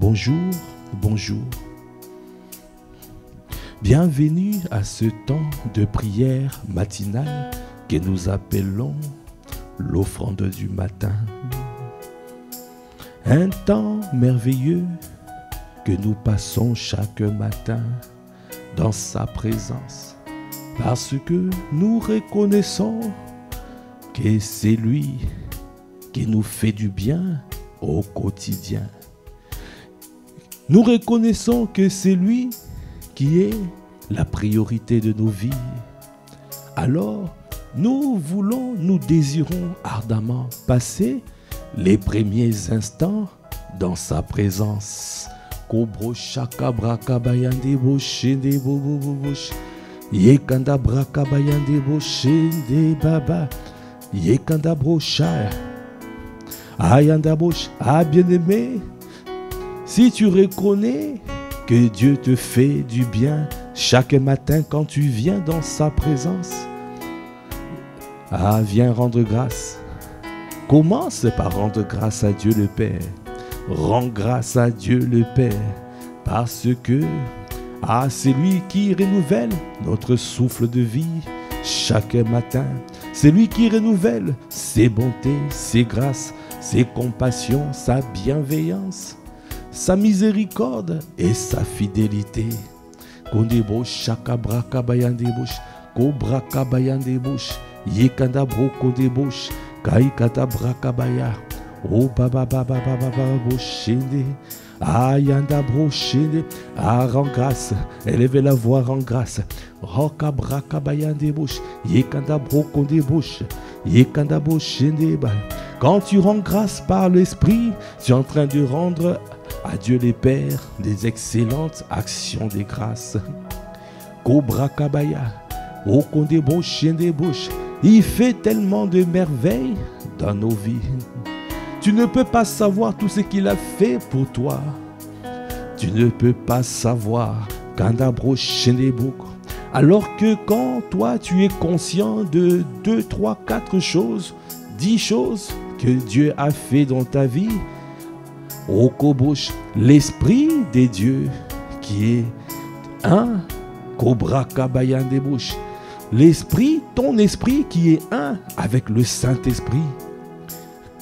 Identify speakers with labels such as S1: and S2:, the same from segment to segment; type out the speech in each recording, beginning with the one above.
S1: Bonjour, bonjour. Bienvenue à ce temps de prière matinale que nous appelons l'offrande du matin. Un temps merveilleux que nous passons chaque matin dans sa présence, parce que nous reconnaissons que c'est lui qui nous fait du bien au quotidien. Nous reconnaissons que c'est lui qui est la priorité de nos vies. Alors, nous désirons ardemment passer les premiers instants dans sa présence. Kobro shaka braka bayande boshende bobobobosh. Yekanda braka bayande boshende baba. Yekanda brocha. Ayanda bosh. Ah bien-aimé, si tu reconnais que Dieu te fait du bien chaque matin quand tu viens dans sa présence, viens rendre grâce. Commence par rendre grâce à Dieu le Père. Rends grâce à Dieu le Père parce que c'est lui qui renouvelle notre souffle de vie chaque matin. C'est lui qui renouvelle ses bontés, ses grâces, ses compassions, sa bienveillance, sa miséricorde et sa fidélité. Kondebo shaka braka bayande bush, kobraka bayande bush, yekanda broko de bush, kaikata braka baya, o baba baba baba boshende, ayanda broshende, rend grâce, élevez la voix, rend grâce, roka braka bayande bush, yekanda broko de bush, yekanda boshende ba. Quand tu rends grâce par l'esprit, tu es en train de rendre à Dieu les Pères des excellentes actions de grâce. Cobra Kabaya, Okondebo Shendebosh, il fait tellement de merveilles dans nos vies. Tu ne peux pas savoir tout ce qu'il a fait pour toi. Tu ne peux pas savoir Kandabro Shendebok. Alors que quand toi tu es conscient de 2, 3, 4 choses, 10 choses que Dieu a fait dans ta vie, Okobosh, l'esprit des dieux qui est un, Cobra Kabayan des bouches, l'esprit, ton esprit qui est un avec le Saint-Esprit,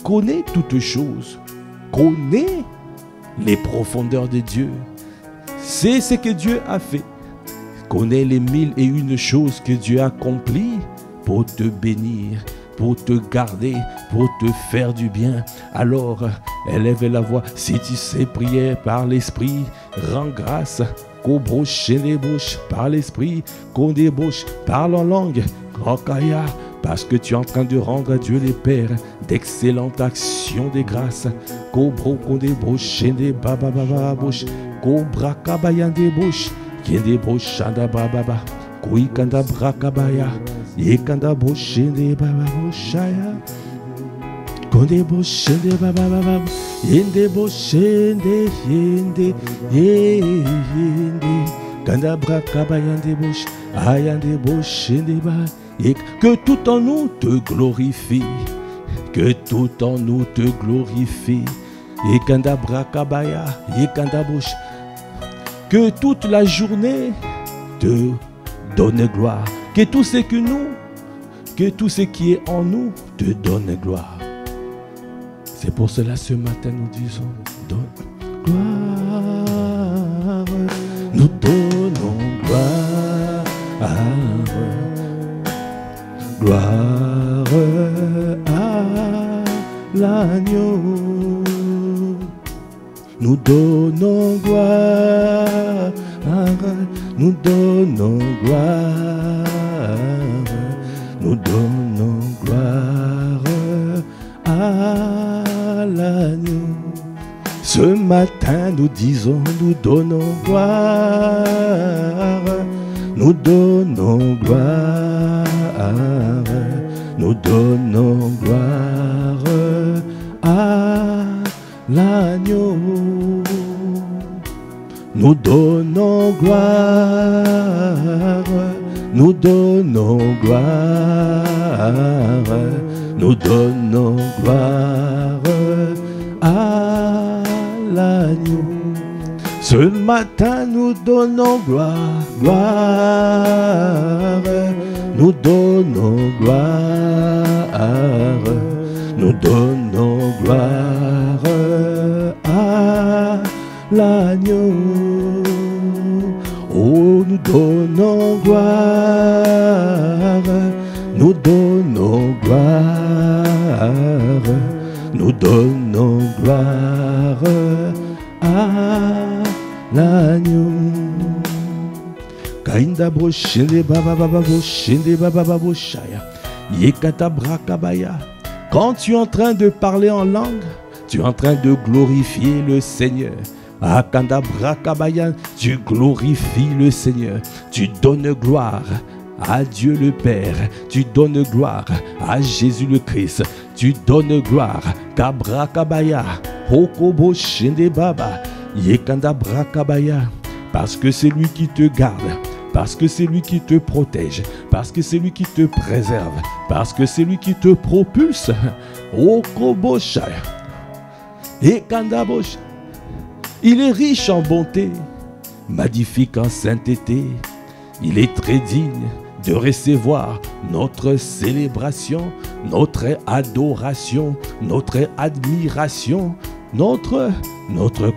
S1: connaît toutes choses, connaît les profondeurs de Dieu, sait ce que Dieu a fait, connaît les 1001 choses que Dieu a accomplies pour te bénir, pour te garder, pour te faire du bien. Alors, élève la voix. Si tu sais prier par l'esprit, rends grâce. Kobroche les bouches par l'esprit, qu'on débauche, parle en langue. Rokaya, parce que tu es en train de rendre à Dieu les Pères d'excellentes actions de grâce. Kobro qu'on débauche, des baba baba bouche. Kobra kabayan débauche, qui débauche anda baba. Koikanda brakabaya, yekanda boshende baba boshaya, konde boshende baba baba, yende boshende yende yende, kanda brakabaya yende bosh, ayande boshende ba, que tout en nous te glorifie, que tout en nous te glorifie, yekanda brakabaya, yekanda bosh, que toute la journée te donne gloire, que tout ce que nous, que tout ce qui est en nous te donne gloire. C'est pour cela ce matin nous disons, donne gloire, nous donnons gloire, gloire à l'agneau, nous donnons gloire. Nous donnons gloire, nous donnons gloire à l'agneau. Ce matin nous disons, nous donnons gloire, nous donnons gloire, nous donnons gloire à l'agneau. Nous donnons gloire, nous donnons gloire, nous donnons gloire à l'agneau. Ce matin nous donnons gloire, gloire, nous donnons gloire, nous donnons gloire à l'agneau. Oh, nous donnons gloire, nous donnons gloire, nous donnons gloire à l'agneau. Kainda brochende baba baba brochende baba baba brochaya. Yekata brakabaya. Quand tu es en train de parler en langue, tu es en train de glorifier le Seigneur. Akanda brakabaya, tu glorifies le Seigneur. Tu donnes gloire à Dieu le Père. Tu donnes gloire à Jésus le Christ. Tu donnes gloire kabrakabaya. Hokobo shende baba. Yekanda brakabaya. Parce que c'est lui qui te garde. Parce que c'est lui qui te protège. Parce que c'est lui qui te préserve. Parce que c'est lui qui te propulse. Okobosha. Yekanda bosh. Il est riche en bonté, magnifique en sainteté. Il est très digne de recevoir notre célébration, notre adoration, notre admiration, notre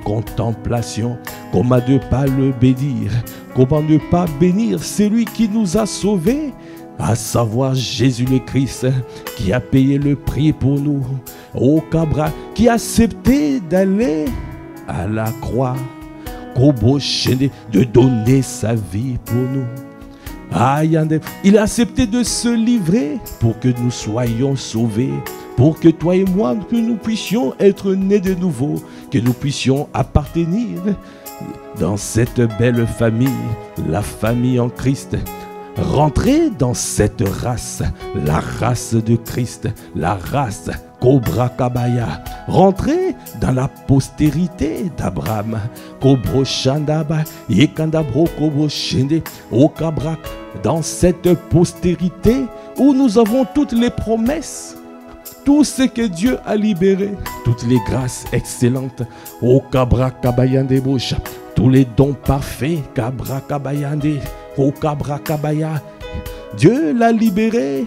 S1: contemplation. Comment ne pas le bénir? Comment ne pas bénir celui qui nous a sauvés, à savoir Jésus le Christ, qui a payé le prix pour nous, au Cabra, qui a accepté d'aller à la croix, de donner sa vie pour nous. Il a accepté de se livrer pour que nous soyons sauvés, pour que toi et moi, que nous puissions être nés de nouveau, que nous puissions appartenir dans cette belle famille, la famille en Christ. Rentrer dans cette race, la race de Christ, la race Cobra Kabaya. Rentrer dans la postérité d'Abraham. Kobro Shandaba, Yekandabro Kobo Shende, Okabrak. Dans cette postérité où nous avons toutes les promesses, tout ce que Dieu a libéré, toutes les grâces excellentes, Okabra Kabayande Bosha, tous les dons parfaits, Kabra Kabayande. Au Kabrakabaya, Dieu l'a libéré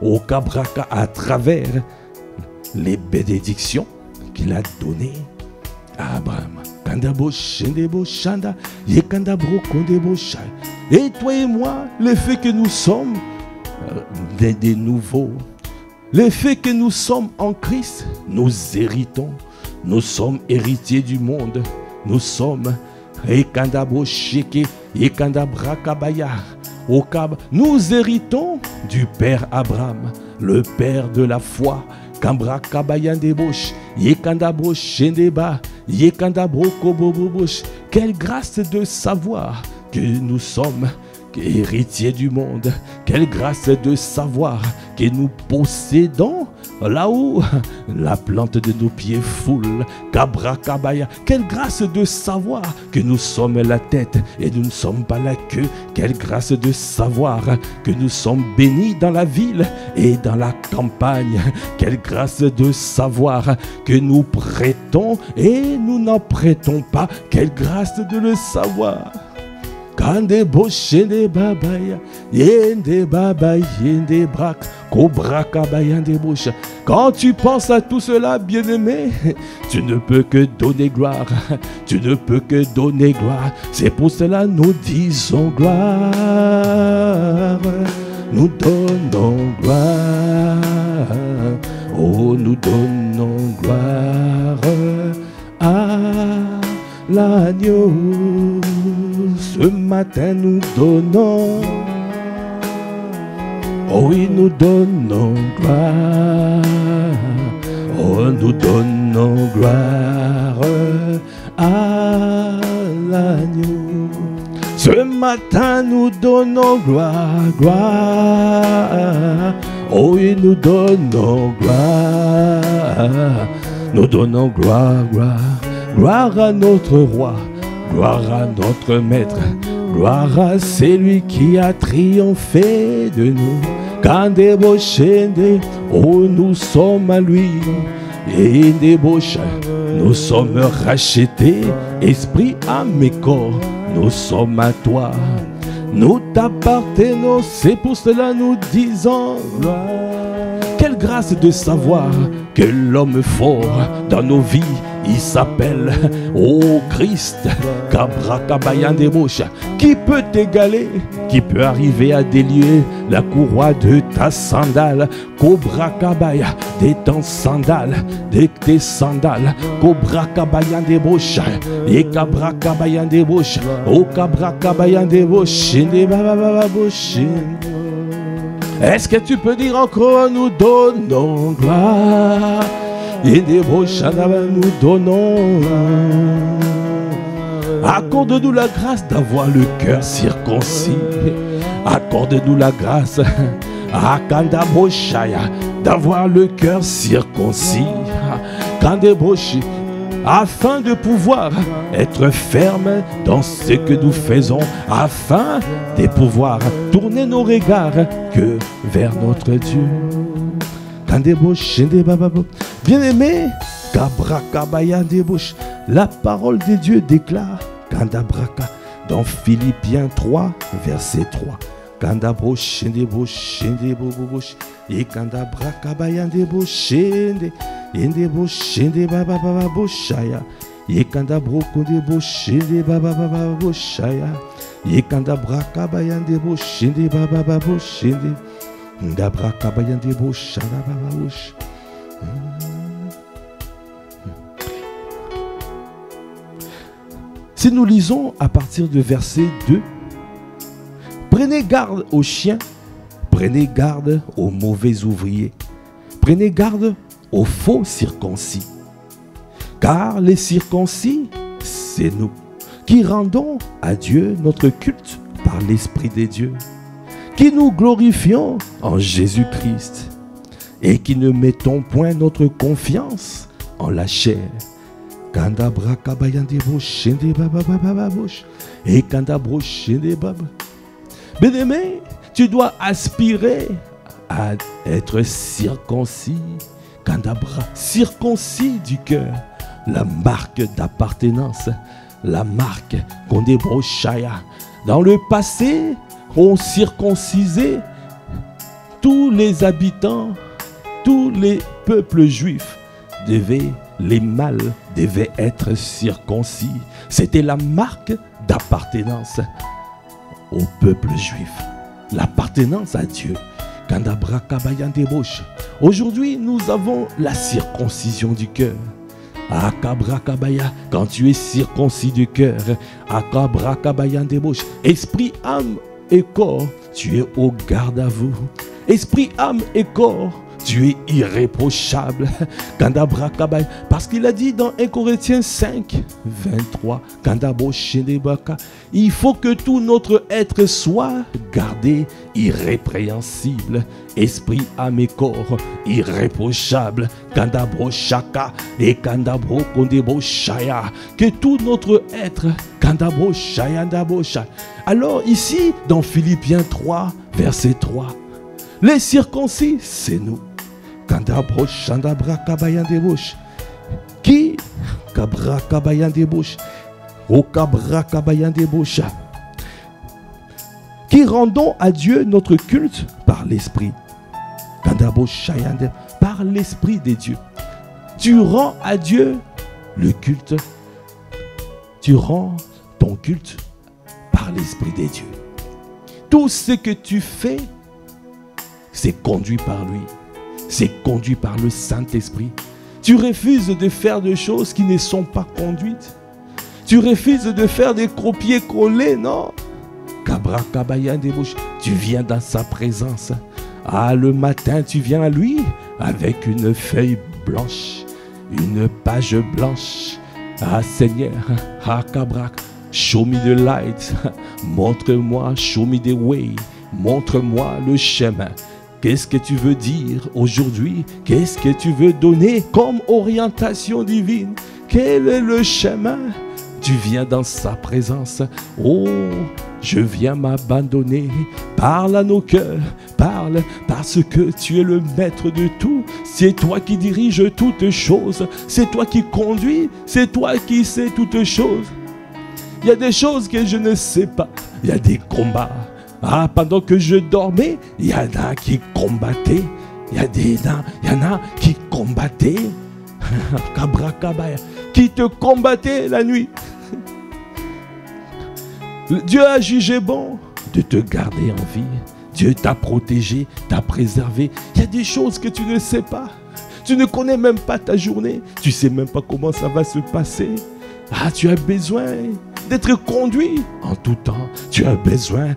S1: au Kabraka à travers les bénédictions qu'il a données à Abraham. Et toi et moi, le fait que nous sommes des nouveaux, le fait que nous sommes en Christ, nous héritons, nous sommes héritiers du monde, nous sommes nous héritons du Père Abraham, le Père de la foi. Quelle grâce de savoir que nous sommes héritiers du monde. Quelle grâce de savoir que nous possédons là-haut la plante de nos pieds foule. Kabrakabaya. Quelle grâce de savoir que nous sommes la tête et nous ne sommes pas la queue. Quelle grâce de savoir que nous sommes bénis dans la ville et dans la campagne. Quelle grâce de savoir que nous prêtons et nous n'en prêtons pas. Quelle grâce de le savoir. Kande boshende babaya, yende babaya, yende brak, kobraka bayande bosha. Quand tu penses à tout cela, bien-aimé, tu ne peux que donner gloire. Tu ne peux que donner gloire. C'est pour cela nous disons gloire. Nous donnons gloire. Oh, nous donnons gloire à l'agneau. Ce matin nous donnons, oh oui, nous donnons gloire, oh nous donnons gloire à l'agneau. Ce matin nous donnons gloire, gloire, oh oui, nous donnons gloire, nous donnons gloire, gloire, gloire à notre roi. Gloire à notre maître, gloire à celui qui a triomphé de nous. Kande boshende, oh nous sommes à lui. et des bouches. Nous sommes rachetés, esprit, âme et corps. Nous sommes à toi. Nous t'appartenons, c'est pour cela nous disons. Quelle grâce de savoir que l'homme fort dans nos vies, il s'appelle Christ. Kabra Kabayan des bouches. Qui peut t'égaler? Qui peut arriver à délier la courroie de ta sandale? Cobra Kabaya, de ton sandale, de tes sandales. Cobra Kabayan des bouches. Et Kabra Kabayan des bouches. Oh Kabra Kabayan des bouches. Est-ce que tu peux dire encore nous donnons gloire? Et des bouches nous donnons. Accorde-nous la grâce d'avoir le cœur circoncis. Accorde-nous la grâce d'avoir le cœur circoncis. Afin de pouvoir être ferme dans ce que nous faisons, afin de pouvoir tourner nos regards que vers notre Dieu. Bien-aimé, la parole de Dieu déclare dans Philippiens 3, verset 3. Et si nous lisons à partir de verset 2, prenez garde aux chiens, prenez garde aux mauvais ouvriers, prenez garde aux faux circoncis, car les circoncis, c'est nous qui rendons à Dieu notre culte par l'Esprit de Dieu, qui nous glorifions en Jésus-Christ et qui ne mettons point notre confiance en la chair. Bien-aimé, tu dois aspirer à être circoncis, circoncis du cœur, la marque d'appartenance, la marque qu'on débrochaya. Dans le passé, on circoncisait tous les habitants, tous les peuples juifs les mâles devaient être circoncis. C'était la marque d'appartenance au peuple juif, l'appartenance à Dieu. Aujourd'hui, nous avons la circoncision du cœur. Quand tu es circoncis du cœur, esprit, âme et corps, tu es au garde à vous. Esprit, âme et corps, tu es irréprochable. Parce qu'il a dit dans 1 Corinthiens 5, 23, il faut que tout notre être soit gardé irrépréhensible. Esprit, âme et corps, irréprochable. Que tout notre être. Alors ici, dans Philippiens 3, verset 3, les circoncis, c'est nous. Qui qui rendons à Dieu notre culte par l'Esprit. Par l'Esprit de Dieu. Tu rends à Dieu le culte. Tu rends ton culte par l'Esprit de Dieu. Tout ce que tu fais, c'est conduit par lui. C'est conduit par le Saint-Esprit. Tu refuses de faire des choses qui ne sont pas conduites. Tu refuses de faire des copier-coller, non? Tu viens dans sa présence. Ah, le matin, tu viens à lui avec une feuille blanche, une page blanche. Ah, Seigneur, show me the light. Montre-moi, show me the way. Montre-moi le chemin. Qu'est-ce que tu veux dire aujourd'hui? Qu'est-ce que tu veux donner comme orientation divine? Quel est le chemin? Tu viens dans sa présence. Oh, je viens m'abandonner. Parle à nos cœurs, parle, parce que tu es le maître de tout. C'est toi qui diriges toutes choses, c'est toi qui conduis, c'est toi qui sais toutes choses. Il y a des choses que je ne sais pas, il y a des combats. Ah, pendant que je dormais, il y en a qui combattaient, il y en a qui combattaient, qui te combattaient la nuit. Dieu a jugé bon de te garder en vie. Dieu t'a protégé, t'a préservé. Il y a des choses que tu ne sais pas. Tu ne connais même pas ta journée. Tu ne sais même pas comment ça va se passer. Ah, tu as besoin d'être conduit en tout temps. Tu as besoin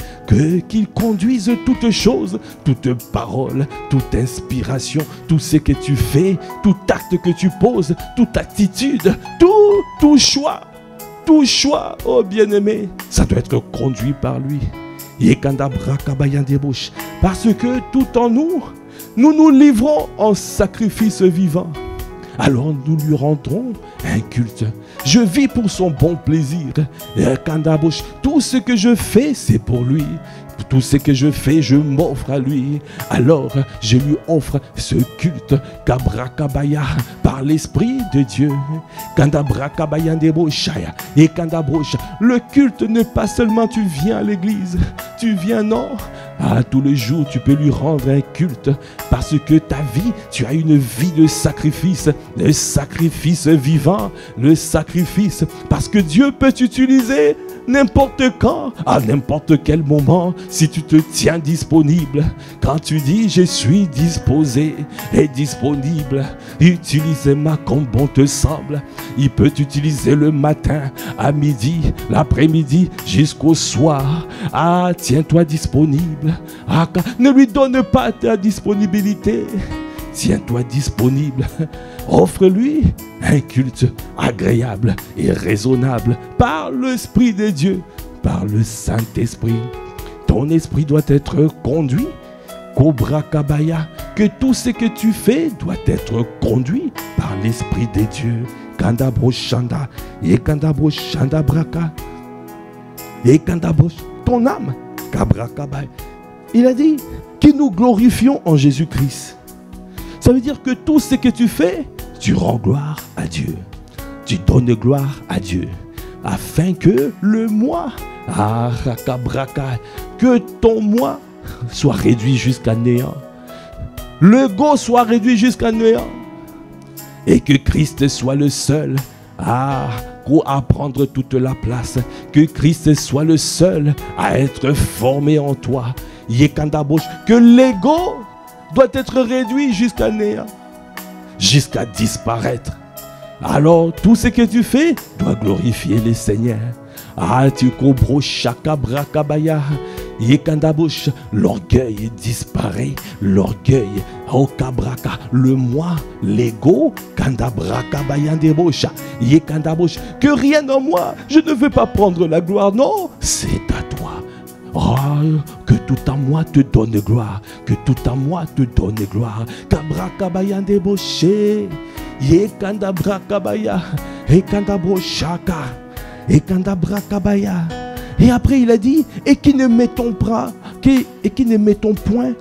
S1: qu'il conduise toutes choses, toute parole, toute inspiration, tout ce que tu fais, tout acte que tu poses, toute attitude, tout choix. Tout choix, oh bien-aimé, ça doit être conduit par lui. Parce que tout en nous, nous nous livrons en sacrifice vivant. Alors nous lui rendrons un culte. Je vis pour son bon plaisir. Tout ce que je fais, c'est pour lui. Tout ce que je fais, je m'offre à lui. Alors je lui offre ce culte Kabrakabaya par l'Esprit de Dieu. Le culte n'est pas seulement tu viens à l'église, tu viens non. Ah, tous les jours tu peux lui rendre un culte parce que ta vie, tu as une vie de sacrifice, le sacrifice vivant, le sacrifice, parce que Dieu peut t'utiliser n'importe quand, à n'importe quel moment, si tu te tiens disponible. Quand tu dis je suis disposé et disponible, utilise-moi comme bon te semble. Il peut t'utiliser le matin, à midi, l'après-midi, jusqu'au soir. Ah, tiens-toi disponible. Ah, ne lui donne pas ta disponibilité. Tiens-toi disponible. Offre-lui un culte agréable et raisonnable par l'Esprit de Dieu, par le Saint-Esprit. Ton esprit doit être conduit. Cobra Kabaya, que tout ce que tu fais doit être conduit par l'Esprit de Dieu. Kandabro Shanda, et Kandabro Shanda Braka, et Kandabro, ton âme, Kabra Kabaya. Il a dit que nous glorifions en Jésus-Christ. Ça veut dire que tout ce que tu fais, tu rends gloire à Dieu. Tu donnes gloire à Dieu. Afin que le moi, que ton moi soit réduit jusqu'à néant. Le go soit réduit jusqu'à néant. Et que Christ soit le seul à prendre toute la place. Que Christ soit le seul à être formé en toi. Que l'ego doit être réduit jusqu'à néant, jusqu'à disparaître. Alors tout ce que tu fais doit glorifier le Seigneur. Ah, tu comprends chakabrakabaya. L'orgueil disparaît, l'orgueil, le moi, l'ego, que rien en moi, je ne veux pas prendre la gloire, non, c'est à toi. Oh, que tout en moi te donne gloire, que tout en moi te donne gloire. Kabrakabaya débauché, yekandabrakabaya, ekandabrochaka, ekandabrakabaya. Et après il a dit, et qui ne mettons point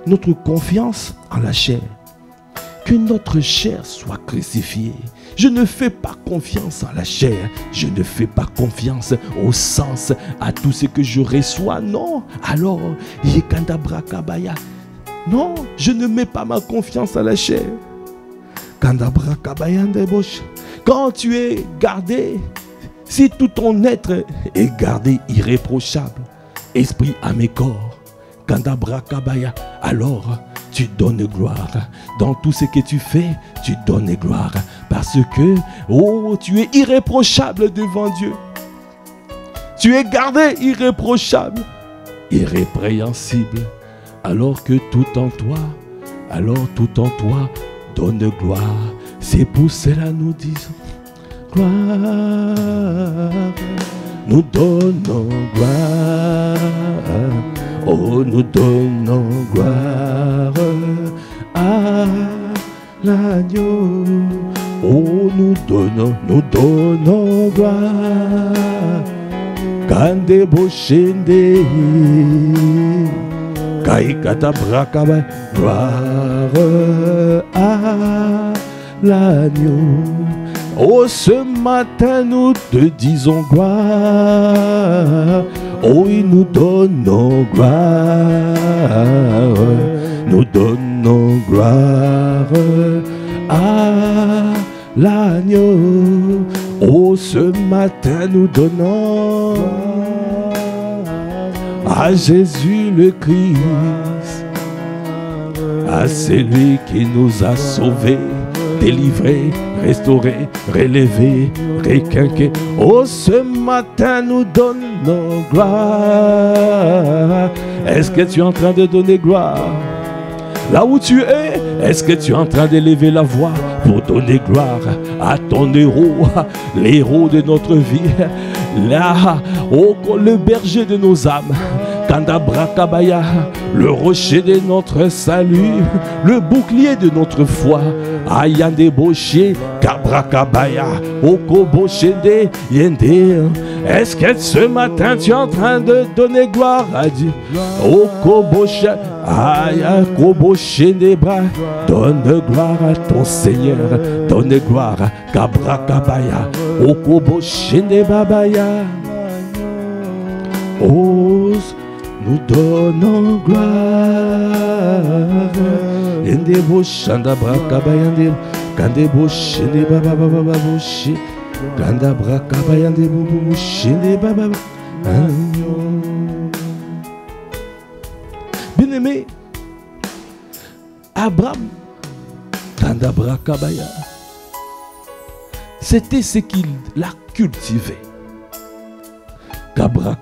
S1: notre confiance en la chair. Que notre chair soit crucifiée. Je ne fais pas confiance en la chair. Je ne fais pas confiance au sens, à tout ce que je reçois. Non. Alors, yekandabrakabaya. Non, je ne mets pas ma confiance à la chair. Kandabrakabaya deboche. Quand tu es gardé, si tout ton être est gardé irréprochable, esprit, âme et corps, Kandabrakabaya, alors tu donnes gloire. Dans tout ce que tu fais, tu donnes gloire. Parce que, oh, tu es irréprochable devant Dieu. Tu es gardé irréprochable, irrépréhensible. Alors que tout en toi donne gloire. C'est pour cela nous disons, gloire, nous donnons gloire. Oh, nous donnons gloire à l'agneau. Oh, nous donnons gloire. Kande boshende. Kaikata brakaba. Gloire à l'agneau. Oh, ce matin nous te disons gloire. Oh, et nous donnons gloire. Nous donnons gloire à l'agneau. Oh, ce matin nous donnons à Jésus le Christ, à celui qui nous a sauvés, délivrés, restaurés, relevés, requinqués. Oh, ce matin nous donnons gloire. Est-ce que tu es en train de donner gloire? Là où tu es, est-ce que tu es en train d'élever la voix pour donner gloire à ton héros, l'héros de notre vie, là, oh, le berger de nos âmes, Kandabrakabaya, le rocher de notre salut, le bouclier de notre foi, Ayande Boché, Kabrakabaya, Okoboshende, Yende. Est-ce que ce matin tu es en train de donner gloire à Dieu? Okobosha, Ayakoboshende Bra, donne gloire à ton Seigneur, donne gloire à Kabrakabaya, Okoboshende Babaya. Oh, nous donnons gloire. Yende Boshanda Brakabayande, Kande Boshende Bababababoshi. Bien-aimé, Abraham, c'était ce qu'il a cultivé. Abraham,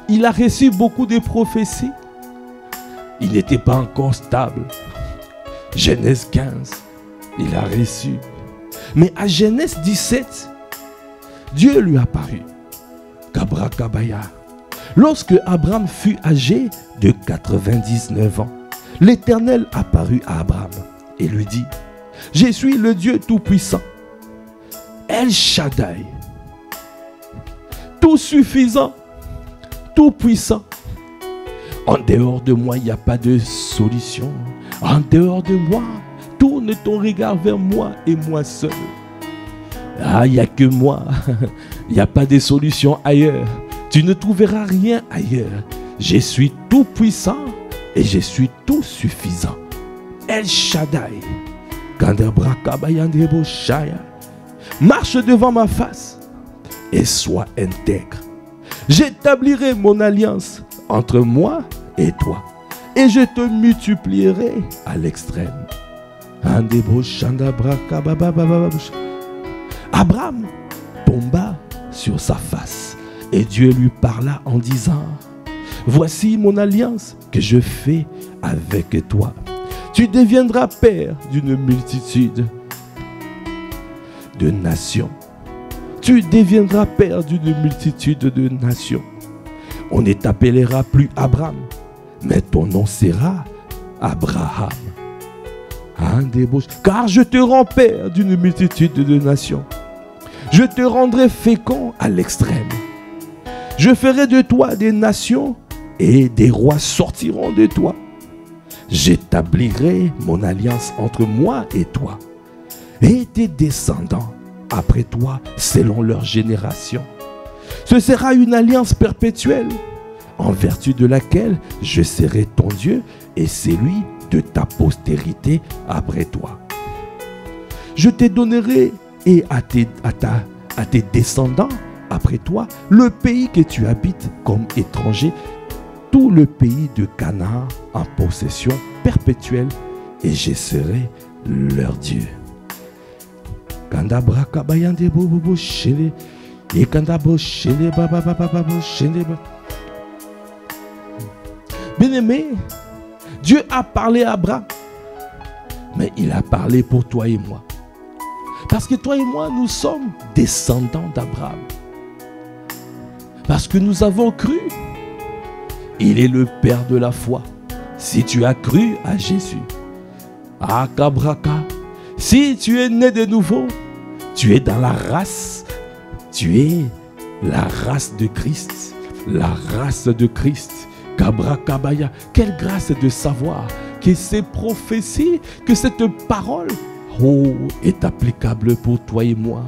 S1: il a reçu beaucoup de prophéties. Il n'était pas encore stable. Genèse 15, il a reçu. Mais à Genèse 17, Dieu lui apparut. Kabrakabaya. Lorsque Abraham fut âgé de 99 ans, l'Éternel apparut à Abraham et lui dit: je suis le Dieu Tout-Puissant, El Shaddai, tout suffisant, tout puissant. En dehors de moi, il n'y a pas de solution. En dehors de moi, tourne ton regard vers moi et moi seul. Ah, il n'y a que moi. Il n'y a pas de solution ailleurs. Tu ne trouveras rien ailleurs. Je suis tout puissant et je suis tout suffisant. El Shaddai. Marche devant ma face et sois intègre. J'établirai mon alliance entre moi et toi, et je te multiplierai à l'extrême. Abraham tomba sur sa face et Dieu lui parla en disant: voici mon alliance que je fais avec toi. Tu deviendras père d'une multitude de nations. Tu deviendras père d'une multitude de nations. On ne t'appellera plus Abraham, mais ton nom sera Abraham. Car je te rends père d'une multitude de nations. Je te rendrai fécond à l'extrême. Je ferai de toi des nations et des rois sortiront de toi. J'établirai mon alliance entre moi et toi et tes descendants après toi selon leur génération. Ce sera une alliance perpétuelle en vertu de laquelle je serai ton Dieu et celui de ta postérité après toi. Je te donnerai et à tes descendants après toi le pays que tu habites comme étranger, tout le pays de Canaan en possession perpétuelle, et je serai leur Dieu. Bien-aimé, Dieu a parlé à Abraham, mais il a parlé pour toi et moi. Parce que toi et moi, nous sommes descendants d'Abraham. Parce que nous avons cru. Il est le Père de la foi. Si tu as cru à Jésus, Akabraka, si tu es né de nouveau, Tu es dans la race. Tu es la race de Christ. La race de Christ. Kabra Kabaya. Quelle grâce de savoir que ces prophéties, que cette parole est applicable pour toi et moi.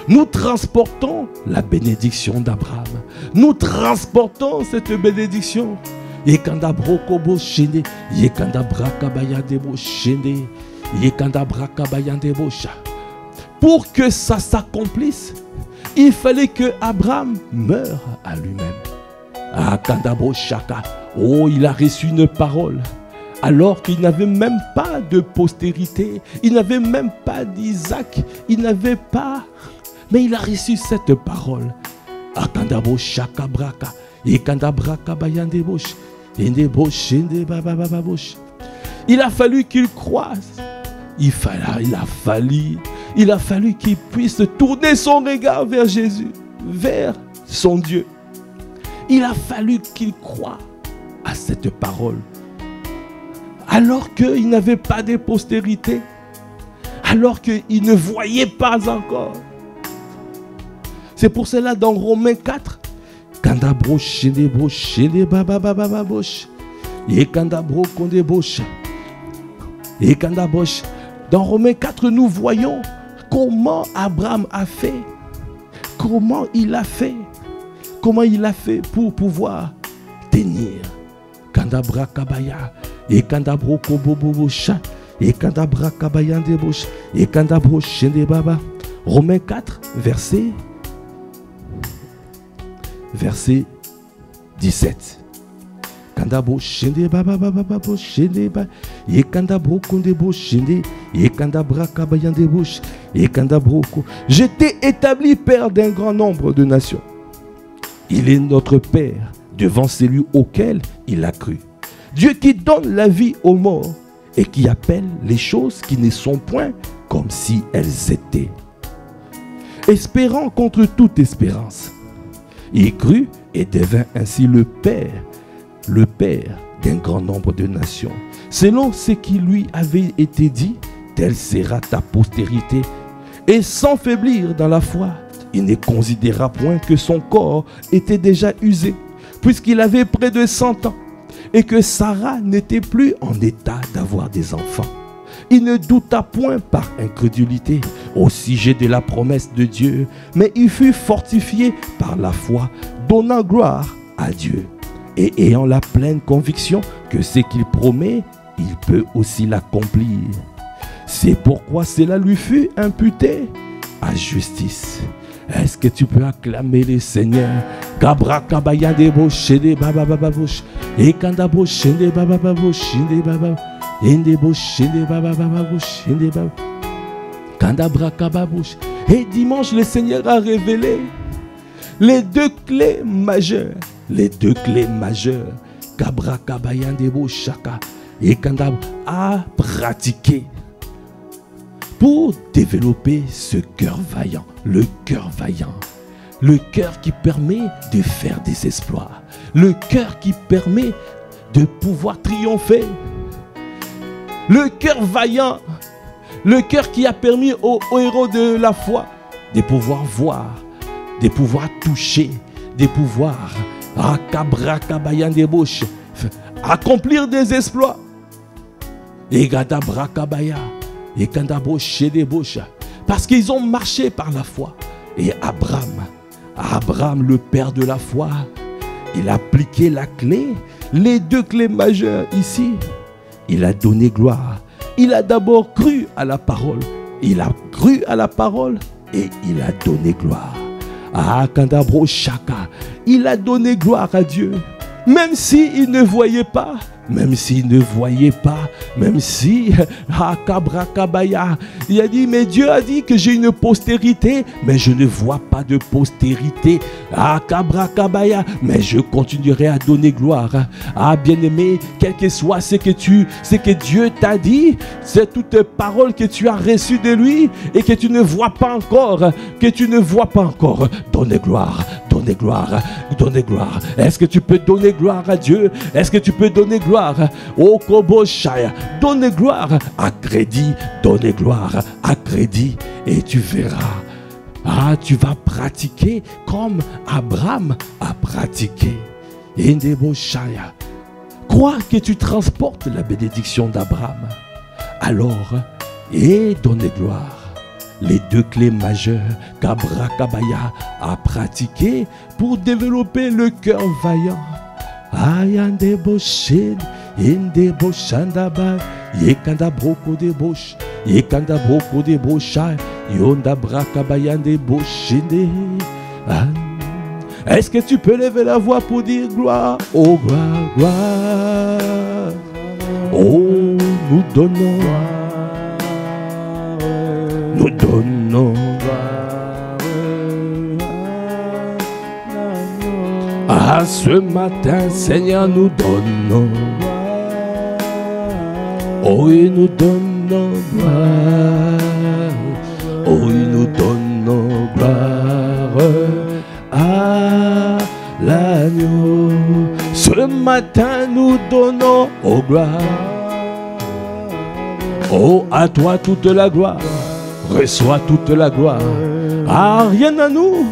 S1: Nous transportons la bénédiction d'Abraham. Nous transportons cette bénédiction. Yekanda brokobo shende, yekanda brakabaya debo shende, yekanda brakabaya debo sha. Pour que ça s'accomplisse, il fallait que Abraham meure à lui-même. Ah, kandabo shaka. Oh, il a reçu une parole. Alors qu'il n'avait même pas de postérité, il n'avait même pas d'Isaac, il n'avait pas, mais il a reçu cette parole. Akandabo shaka braka, yekanda braka bayandebosh. Il a fallu qu'il croise. Il a fallu qu'il puisse tourner son regard vers Jésus, vers son Dieu. Il a fallu qu'il croie à cette parole. Alors qu'il n'avait pas de postérité, alors qu'il ne voyait pas encore. C'est pour cela dans Romains 4, dans Romains 4, nous voyons comment Abraham a fait. Comment il a fait. Comment il a fait pour pouvoir tenir. Romains 4, verset 17. J'étais établi père d'un grand nombre de nations. Il est notre Père devant celui auquel il a cru. Dieu qui donne la vie aux morts et qui appelle les choses qui ne sont point comme si elles étaient. Espérant contre toute espérance. Il crut et devint ainsi le Père d'un grand nombre de nations. Selon ce qui lui avait été dit, telle sera ta postérité. Et sans faiblir dans la foi, il ne considéra point que son corps était déjà usé, puisqu'il avait près de 100 ans, et que Sarah n'était plus en état d'avoir des enfants. Il ne douta point par incrédulité au sujet de la promesse de Dieu, mais il fut fortifié par la foi, donnant gloire à Dieu, et ayant la pleine conviction que ce qu'il promet, il peut aussi l'accomplir. C'est pourquoi cela lui fut imputé à justice. Est-ce que tu peux acclamer le Seigneur? Kabra kabaya debo shede baba baba bush, ekandabo shede baba baba bush, shede baba, endebo shede baba baba bush, shede baba, kandabra kababush. Et dimanche, le Seigneur a révélé les deux clés majeures. Les deux clés majeures. Kabra kabaya debo shaka, ekandab à pratiquer pour développer ce cœur vaillant, le cœur vaillant, le cœur qui permet de faire des exploits, le cœur qui permet de pouvoir triompher, le cœur vaillant, le cœur qui a permis aux héros de la foi de pouvoir voir, de pouvoir toucher, de pouvoir accomplir des exploits. Et gadabrakabaya. Et parce qu'ils ont marché par la foi. Et Abraham, le père de la foi, il a appliqué la clé, les deux clés majeures ici. Il a donné gloire. Il a d'abord cru à la parole. Il a cru à la parole et il a donné gloire. Ah, Kandabro Shaka, il a donné gloire à Dieu. Même s'il ne voyait pas. Même s'il ne voyait pas, même si il a dit, mais Dieu a dit que j'ai une postérité, mais je ne vois pas de postérité. Mais je continuerai à donner gloire. Ah, bien-aimé, quel que soit ce que Dieu t'a dit, c'est toute parole que tu as reçue de lui et que tu ne vois pas encore, Donnez gloire. Donnez gloire, donnez gloire. Est-ce que tu peux donner gloire à Dieu? Est-ce que tu peux donner gloire au Koboshaya? Donnez gloire à crédit, donnez gloire à crédit. et tu verras. Ah, tu vas pratiquer comme Abraham a pratiqué. Indeboshaya. Crois que tu transportes la bénédiction d'Abraham. Alors, et donne gloire. Les deux clés majeures qu'Abrakabaya a pratiquées pour développer le cœur vaillant. Ayandeboshin, Indeboshandaba, Yekanda broko de bosh, Yekanda broko de bosha, Yonda brakabayande boshinde. Est-ce que tu peux lever la voix pour dire gloire? Oh gloire, gloire. Oh, nous donnons. Nous donnons. Ah, ce matin, Seigneur, nous donnons. Oh, oui, nous donnons gloire. Oh, oui, nous donnons gloire à l'agneau. Ce matin, nous donnons oh gloire. Oh, à toi toute la gloire. Reçois toute la gloire. Ah, rien à nous.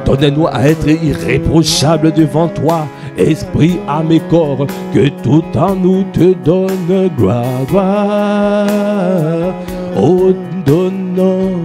S1: Donnez-nous à être irréprochables devant toi. Esprit, âme et corps, que tout en nous te donne gloire. Oh, donnons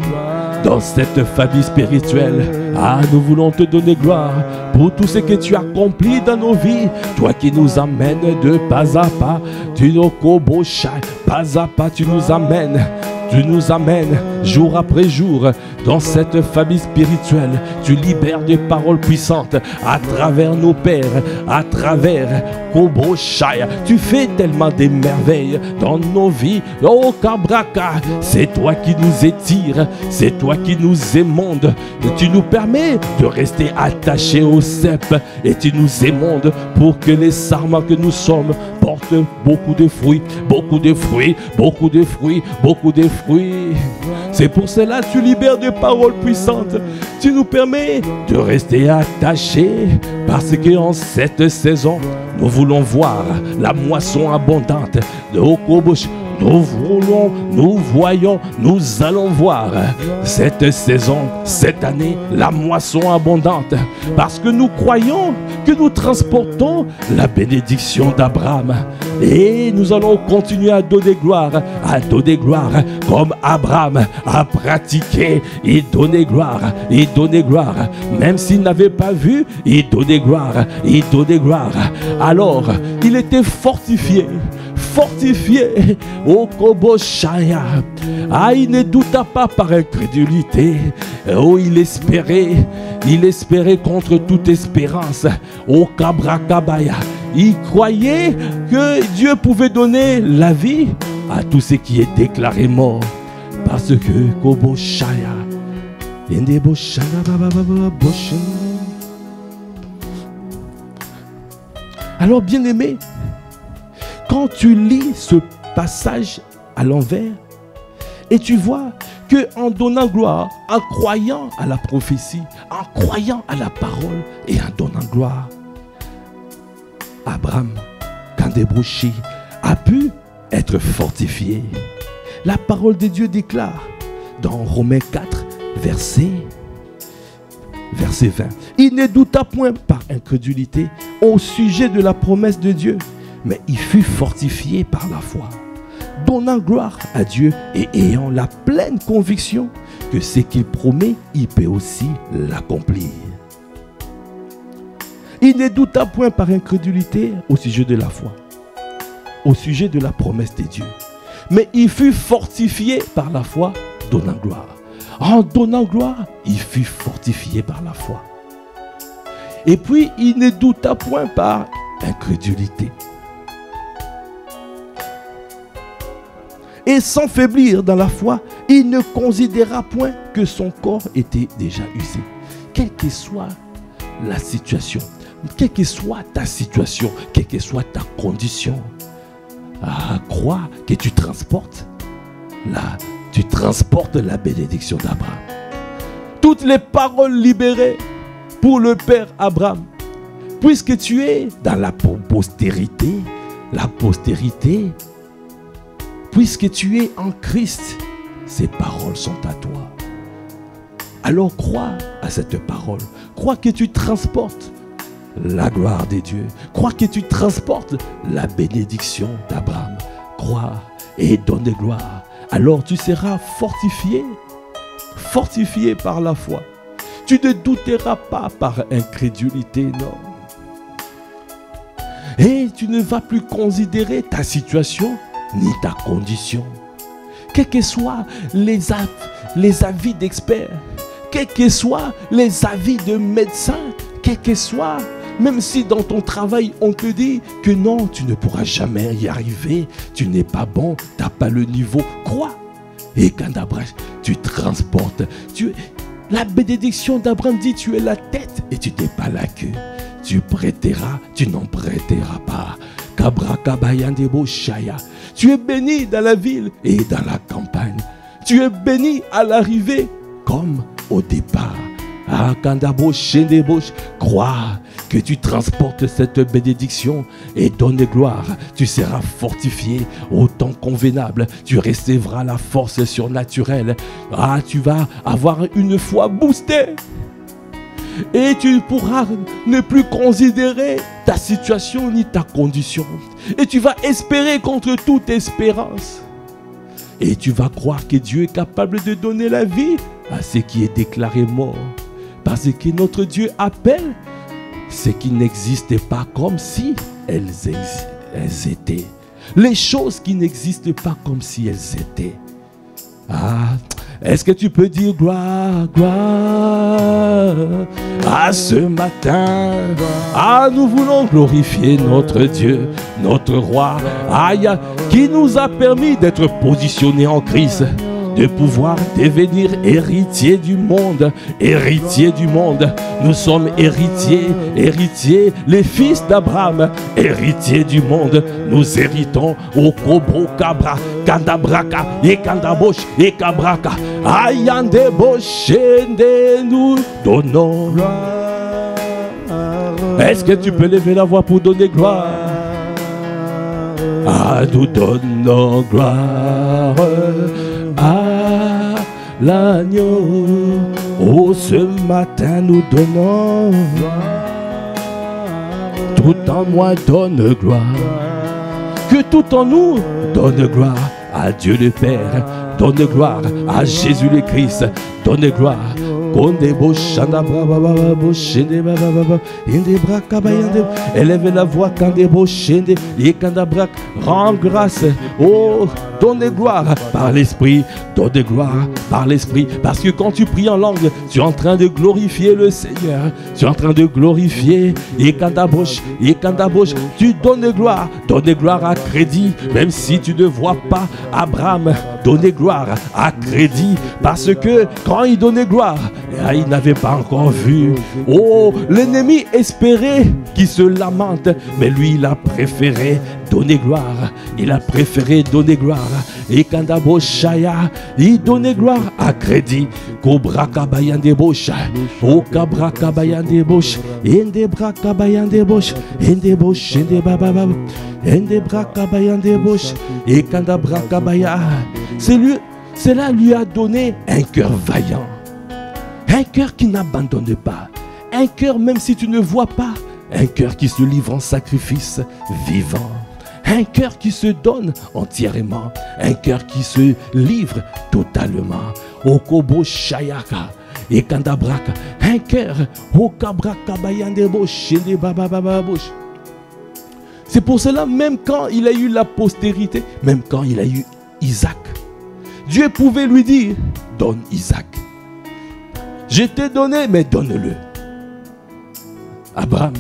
S1: dans cette famille spirituelle. Ah, nous voulons te donner gloire pour tout ce que tu accomplis dans nos vies. Toi qui nous amènes de pas à pas, tu nous koboshai, pas à pas tu nous amènes. Tu nous amènes jour après jour dans cette famille spirituelle. Tu libères des paroles puissantes à travers nos pères, à travers Koboshai. Tu fais tellement des merveilles dans nos vies. Oh Kabraka, c'est toi qui nous étires, c'est toi qui nous émondes. Et tu nous permets de rester attachés au cep et tu nous émondes pour que les sarments que nous sommes portent beaucoup de fruits, beaucoup de fruits, beaucoup de fruits, beaucoup de fruits. C'est pour cela que tu libères des paroles puissantes. Tu nous permets de rester attachés parce qu'en cette saison, nous voulons voir la moisson abondante de Okobosh. Nous voyons, nous allons voir cette saison, cette année, la moisson abondante. Parce que nous croyons que nous transportons la bénédiction d'Abraham. Et nous allons continuer à donner gloire comme Abraham a pratiqué. Il donnait gloire, il donnait gloire. Même s'il n'avait pas vu, il donnait gloire, il donnait gloire. Alors, il était fortifié au Koboshaya. Ah, il ne douta pas par incrédulité. Oh, il espérait contre toute espérance. Au Kabrakabaya. Il croyait que Dieu pouvait donner la vie à tout ce qui est déclaré mort. Parce que Koboshaya. Alors, bien-aimé, quand tu lis ce passage à l'envers et tu vois que en donnant gloire, en croyant à la prophétie, en croyant à la parole et en donnant gloire, Abraham, Kandebouchi, a pu être fortifié. La parole de Dieu déclare dans Romains 4, verset 20. Il ne douta point par incrédulité au sujet de la promesse de Dieu, mais il fut fortifié par la foi, donnant gloire à Dieu et ayant la pleine conviction que ce qu'il promet, il peut aussi l'accomplir. Il ne douta point par incrédulité au sujet de la foi, au sujet de la promesse de Dieu, mais il fut fortifié par la foi, donnant gloire. En donnant gloire, il fut fortifié par la foi. Et puis, il ne douta point par incrédulité. Et sans faiblir dans la foi, il ne considéra point que son corps était déjà usé. Quelle que soit la situation, quelle que soit ta situation, quelle que soit ta condition, crois que tu transportes la bénédiction d'Abraham. Toutes les paroles libérées pour le Père Abraham, puisque tu es dans la postérité, puisque tu es en Christ, ces paroles sont à toi. Alors crois à cette parole. Crois que tu transportes la gloire des dieux. Crois que tu transportes la bénédiction d'Abraham. Crois et donne gloire. Alors tu seras fortifié. Fortifié par la foi. Tu ne douteras pas par incrédulité, non. Et tu ne vas plus considérer ta situation ni ta condition. Quels que soient les avis d'experts, quels que soient les avis de médecins, quels que soient, même si dans ton travail on te dit que non, tu ne pourras jamais y arriver, tu n'es pas bon, tu n'as pas le niveau, crois. Et quand Abraham, tu transportes, la bénédiction d'Abraham dit tu es la tête et tu n'es pas la queue. Tu prêteras, tu n'en prêteras pas. Tu es béni dans la ville et dans la campagne. Tu es béni à l'arrivée comme au départ. Crois que tu transportes cette bénédiction et donne gloire. Tu seras fortifié au temps convenable. Tu recevras la force surnaturelle. Tu vas avoir une foi boostée. Et tu pourras ne plus considérer ta situation ni ta condition. Et tu vas espérer contre toute espérance. Et tu vas croire que Dieu est capable de donner la vie à ce qui est déclaré mort. Parce que notre Dieu appelle ce qui n'existait pas comme si elles étaient. Les choses qui n'existent pas comme si elles étaient. Est-ce que tu peux dire gloire, gloire ce matin? Nous voulons glorifier notre Dieu, notre roi, qui nous a permis d'être positionnés en Christ, de pouvoir devenir héritiers du monde, héritiers du monde. Nous sommes héritiers, les fils d'Abraham, héritiers du monde. Nous héritons au Kobro Kabra, Kandabraka, et Kandabosh, et Kabraka. Ayande Boshende, nous donnons gloire. Est-ce que tu peux lever la voix pour donner gloire? Nous donnons gloire à l'agneau. Ce matin nous donnons tout en moi donne gloire. Que tout en nous donne gloire à Dieu le Père. Donne gloire à Jésus le Christ. Donne gloire. Élève la voix quand des bochende et quand d'abrak rend grâce. Donne gloire par l'esprit, donne gloire par l'esprit, parce que quand tu pries en langue, tu es en train de glorifier le Seigneur, tu es en train de glorifier et quand d'abroche, tu donnes gloire à crédit, même si tu ne vois pas Abraham donner gloire à crédit, parce que quand il donnait gloire, il n'avait pas encore vu. L'ennemi espérait qu'il se lamente, mais lui il a préféré donner gloire. Il a préféré donner gloire. Et Kandabo Shaya, il donnait gloire à crédit. Kobra Kabayan de Bosh, O Kabra Kabayan de Bosh, Ende Bra Kabayan de Bosh, Ende Bosh, Ende Baba, Ende Bra Kabayan de Bosh, et Kandabra Kabaya. Cela lui a donné un cœur vaillant. Un cœur qui n'abandonne pas. Un cœur même si tu ne vois pas. Un cœur qui se livre en sacrifice vivant. Un cœur qui se donne entièrement. Un cœur qui se livre totalement. Okobo Shayaka. Et Kandabraka. Un cœur. Okabraka Bayandebo Shende Baba Baba Bosh. C'est pour cela, même quand il a eu la postérité, même quand il a eu Isaac, Dieu pouvait lui dire, donne Isaac. Je t'ai donné, mais donne-le. Abraham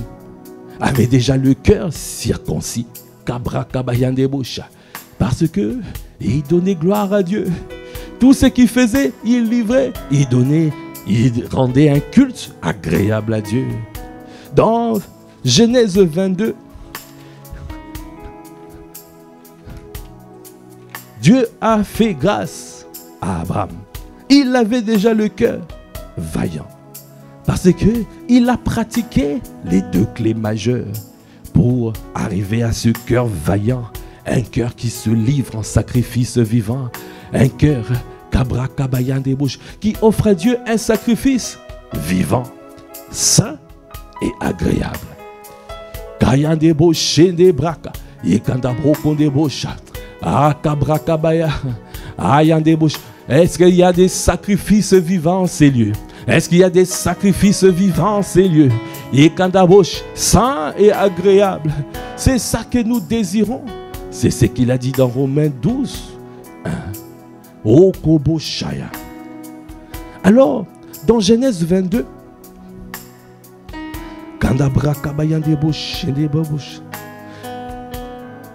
S1: avait déjà le cœur circoncis. Parce que il donnait gloire à Dieu. Tout ce qu'il faisait, il livrait, il donnait, il rendait un culte agréable à Dieu. Dans Genèse 22, Dieu a fait grâce à Abraham. Il avait déjà le cœur vaillant. Parce qu'il a pratiqué les deux clés majeures pour arriver à ce cœur vaillant. Un cœur qui se livre en sacrifice vivant. Un cœur qui offre à Dieu un sacrifice vivant, saint et agréable. Est-ce qu'il y a des sacrifices vivants en ces lieux? Est-ce qu'il y a des sacrifices vivants en ces lieux? Saint et agréable. C'est ça que nous désirons. C'est ce qu'il a dit dans Romains 12. Alors, dans Genèse 22,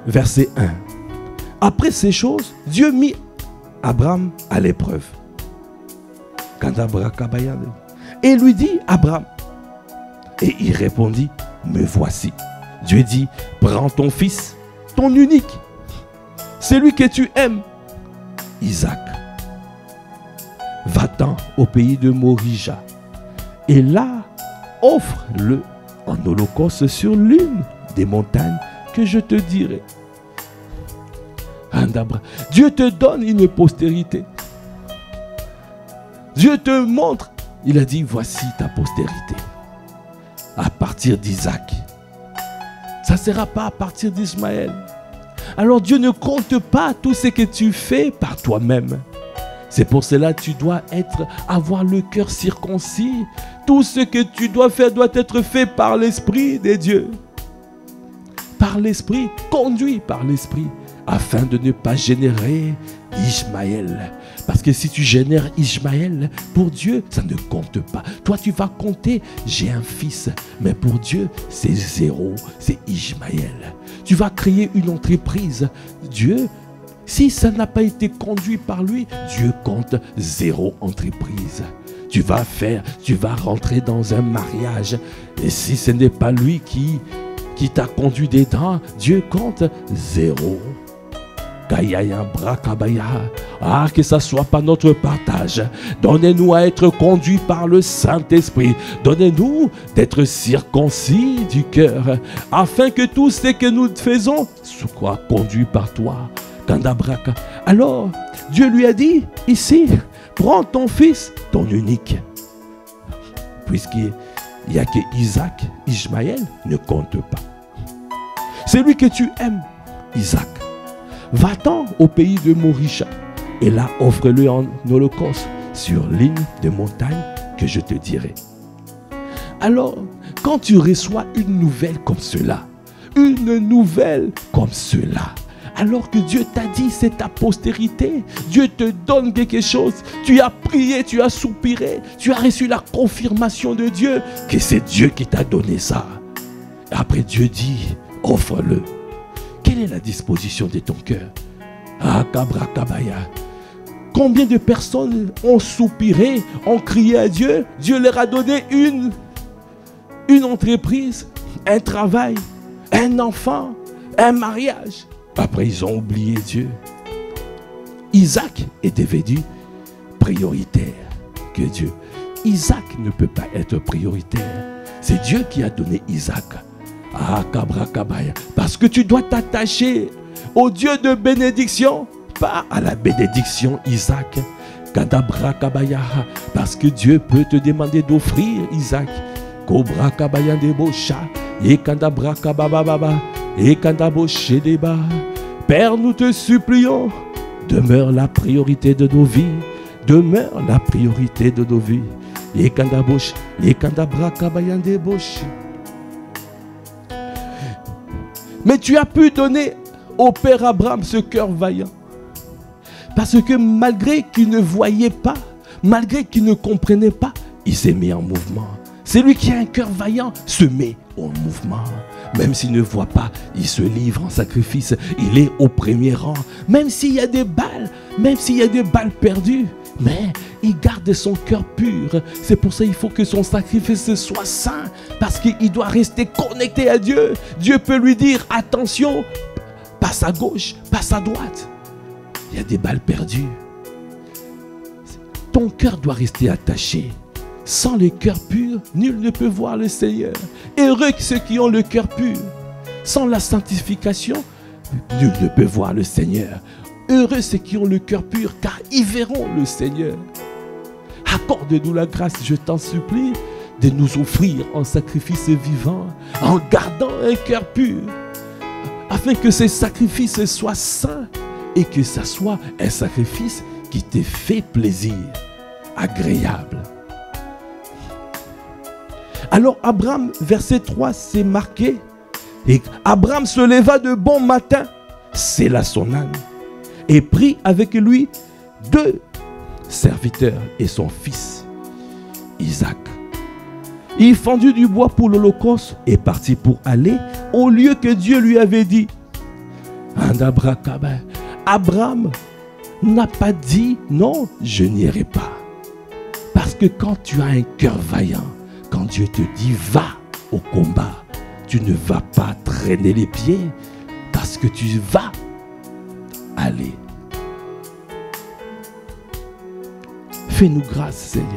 S1: verset 1. Après ces choses, Dieu mit Abraham à l'épreuve. Et lui dit, Abraham. Et il répondit, me voici. Dieu dit, prends ton fils, ton unique, celui que tu aimes, Isaac. Va-t'en au pays de Morija. Et là, offre-le en holocauste sur l'une des montagnes que je te dirai. Dieu te donne une postérité. Dieu te montre. Il a dit, voici ta postérité. À partir d'Isaac. Ça ne sera pas à partir d'Ismaël. Alors Dieu ne compte pas tout ce que tu fais par toi-même. C'est pour cela que tu dois avoir le cœur circoncis. Tout ce que tu dois faire doit être fait par l'Esprit de Dieu. Par l'Esprit, conduit par l'Esprit, afin de ne pas générer Ishmaël. Parce que si tu génères Ishmaël, pour Dieu, ça ne compte pas. Toi, tu vas compter, j'ai un fils. Mais pour Dieu, c'est 0, c'est Ishmaël. Tu vas créer une entreprise. Dieu, si ça n'a pas été conduit par lui, Dieu compte 0 entreprise. Tu vas rentrer dans un mariage. Et si ce n'est pas lui qui t'a conduit dedans, Dieu compte 0. Que ça soit pas notre partage. Donnez-nous à être conduits par le Saint-Esprit. Donnez-nous d'être circoncis du cœur, afin que tout ce que nous faisons soit conduit par toi. Alors, Dieu lui a dit ici, prends ton fils, ton unique. Puisqu'il n'y a que Isaac, Ishmaël ne compte pas. C'est lui que tu aimes, Isaac. Va-t'en au pays de Morija et là offre-le en holocauste sur l'une des montagnes que je te dirai. Alors, quand tu reçois une nouvelle comme cela, alors que Dieu t'a dit c'est ta postérité, Dieu te donne quelque chose, tu as prié, tu as soupiré, tu as reçu la confirmation de Dieu que c'est Dieu qui t'a donné ça. Après Dieu dit, offre-le. Quelle est la disposition de ton cœur? Combien de personnes ont soupiré, ont crié à Dieu? Dieu leur a donné une entreprise, un travail, un enfant, un mariage. Après, ils ont oublié Dieu. Isaac est devenu prioritaire que Dieu. Isaac ne peut pas être prioritaire. C'est Dieu qui a donné Isaac. Parce que tu dois t'attacher au Dieu de bénédiction, pas à la bénédiction Isaac. Parce que Dieu peut te demander d'offrir Isaac. Père, nous te supplions, demeure la priorité de nos vies. Demeure la priorité de nos vies. Mais tu as pu donner au Père Abraham ce cœur vaillant. Parce que malgré qu'il ne voyait pas, malgré qu'il ne comprenait pas, il s'est mis en mouvement. Celui qui a un cœur vaillant se met en mouvement. Même s'il ne voit pas, il se livre en sacrifice. Il est au premier rang. Même s'il y a des balles, même s'il y a des balles perdues, mais il garde son cœur pur. C'est pour ça qu'il faut que son sacrifice soit saint. Parce qu'il doit rester connecté à Dieu. Dieu peut lui dire, attention, passe à gauche, passe à droite. Il y a des balles perdues. Ton cœur doit rester attaché. Sans le cœur pur, nul ne peut voir le Seigneur. Heureux ceux qui ont le cœur pur. Sans la sanctification, nul ne peut voir le Seigneur. Heureux ceux qui ont le cœur pur, car ils verront le Seigneur. Accorde-nous la grâce, je t'en supplie, de nous offrir en sacrifice vivant, en gardant un cœur pur, afin que ces sacrifices soient saints et que ça soit un sacrifice qui te fait plaisir, agréable. Alors Abraham, verset 3, c'est marqué, et Abraham se leva de bon matin, sella son âne, et prit avec lui 2 serviteurs et son fils, Isaac. Il fendit du bois pour l'holocauste et partit pour aller au lieu que Dieu lui avait dit. Abraham n'a pas dit non, je n'irai pas. Parce que quand tu as un cœur vaillant, quand Dieu te dit va au combat, tu ne vas pas traîner les pieds parce que tu vas aller. Fais-nous grâce, Seigneur,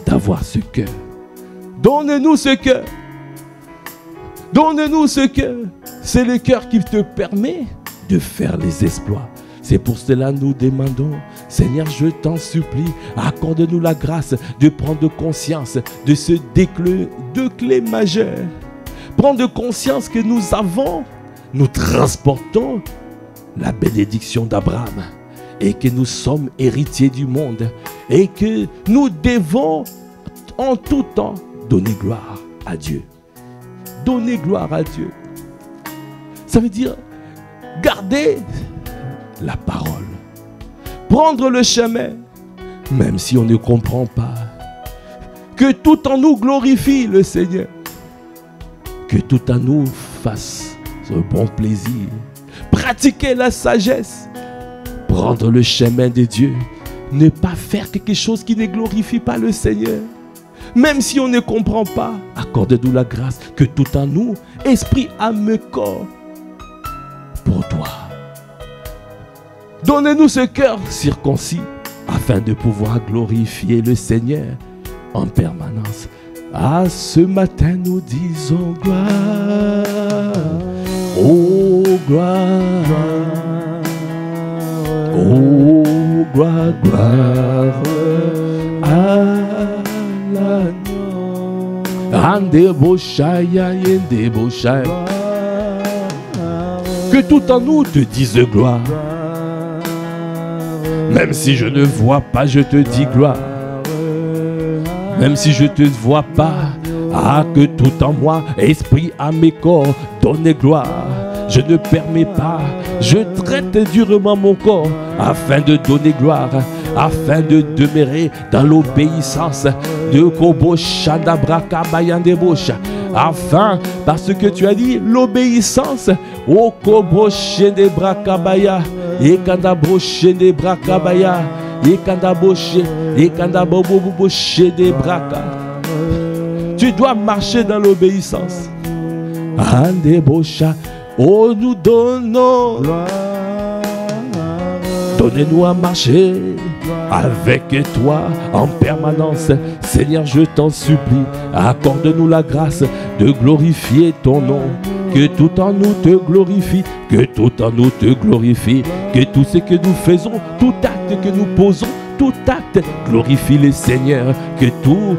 S1: d'avoir ce cœur. Donne-nous ce cœur. Donne-nous ce cœur. C'est le cœur qui te permet de faire les exploits. C'est pour cela que nous demandons, Seigneur, je t'en supplie, accorde-nous la grâce de prendre conscience de ce deux clés majeures. Prendre conscience que nous transportons la bénédiction d'Abraham et que nous sommes héritiers du monde et que nous devons en tout temps donner gloire à Dieu. Donner gloire à Dieu. Ça veut dire garder la parole. Prendre le chemin, même si on ne comprend pas. Que tout en nous glorifie le Seigneur. Que tout en nous fasse ce bon plaisir. Pratiquer la sagesse. Prendre le chemin de Dieu. Ne pas faire quelque chose qui ne glorifie pas le Seigneur. Même si on ne comprend pas, accorde-nous la grâce que tout en nous, esprit, âme, corps, pour toi. Donne-nous ce cœur circoncis afin de pouvoir glorifier le Seigneur en permanence. À ce matin, nous disons gloire, oh gloire, oh gloire, gloire à l'agneau. Que tout en nous te dise gloire. Même si je ne vois pas, je te dis gloire. Même si je ne te vois pas, que tout en moi, esprit, âme et corps, donne gloire. Je ne permets pas, je traite durement mon corps afin de donner gloire, afin de demeurer dans l'obéissance de Kobosha Dabraka Bayandebosha. Afin, parce que tu as dit l'obéissance au Koboshe de Brakabaya. Et kanda broche de brakabaya, et kanda boche, et kanda bobo boche de braka. Tu dois marcher dans l'obéissance. Ande bocha, oh nous donnons. Donnez-nous à marcher avec toi en permanence. Seigneur, je t'en supplie, accorde-nous la grâce de glorifier ton nom. Que tout en nous te glorifie, que tout en nous te glorifie, que tout ce que nous faisons, tout acte que nous posons, tout acte glorifie le Seigneur. Que tout,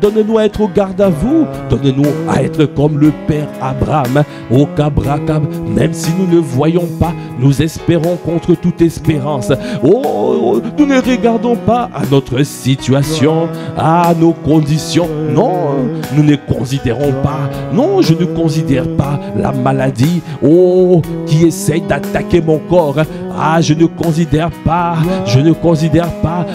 S1: donne-nous à être au garde à vous, donne-nous à être comme le Père Abraham, au Kabrakab, même si nous ne voyons pas, nous espérons contre toute espérance. Oh, nous ne regardons pas à notre situation, à nos conditions. Non, nous ne considérons pas, non, je ne considère pas la maladie, oh, qui essaye d'attaquer mon corps. Je ne considère pas,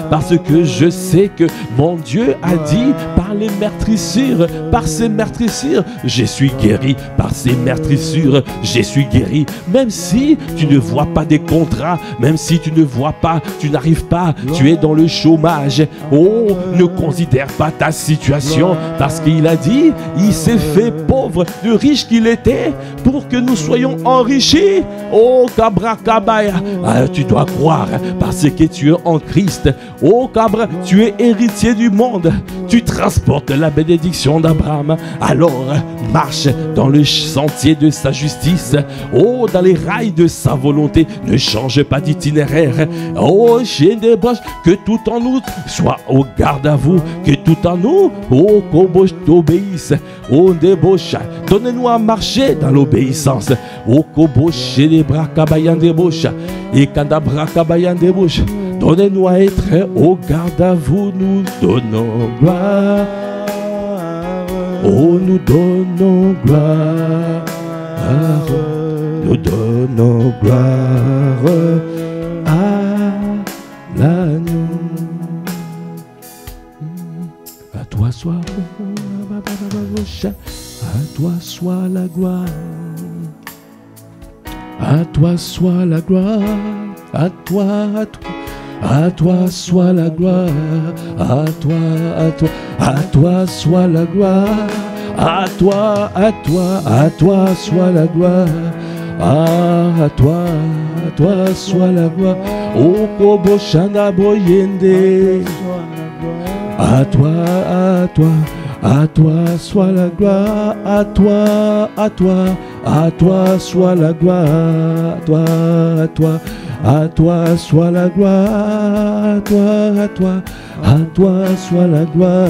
S1: parce que je sais que mon Dieu a dit par les meurtrissures, par ces meurtrissures, je suis guéri, par ces meurtrissures, je suis guéri. Même si tu ne vois pas des contrats, même si tu ne vois pas, tu n'arrives pas, tu es dans le chômage. Oh, ne considère pas ta situation, parce qu'il a dit, il s'est fait pauvre, de riche qu'il était, pour que nous soyons enrichis. Oh, Kabrakabaya. Tu dois croire parce que tu es en Christ. Oh Cabra, tu es héritier du monde. Tu transportes transporte la bénédiction d'Abraham. Alors marche dans le sentier de sa justice, oh, dans les rails de sa volonté. Ne change pas d'itinéraire, oh, j'ai des branches, que tout en nous soit au garde à vous, que tout en nous, oh, qu'on t'obéisse, oh, débauche, donnez-nous à marcher dans l'obéissance, oh, koboche les bras kabayan débauche, et kadabra kabayan débauche, donnez-nous à être au garde à vous, nous donnons gloire, oh, nous donnons gloire, nous donnons gloire à l'agneau. À toi soit, à toi soit la gloire, à toi soit la gloire, à toi, à toi. À toi soit la gloire, à toi, à toi, à toi soit la gloire, à toi, à toi, à toi soit la gloire, à toi soit la gloire, oh kobo shanda boyende, à toi, à toi, à toi soit la gloire, à toi, à toi, à toi soit la gloire, à toi, à toi. À toi soit la gloire, à toi, à toi, à toi soit la gloire,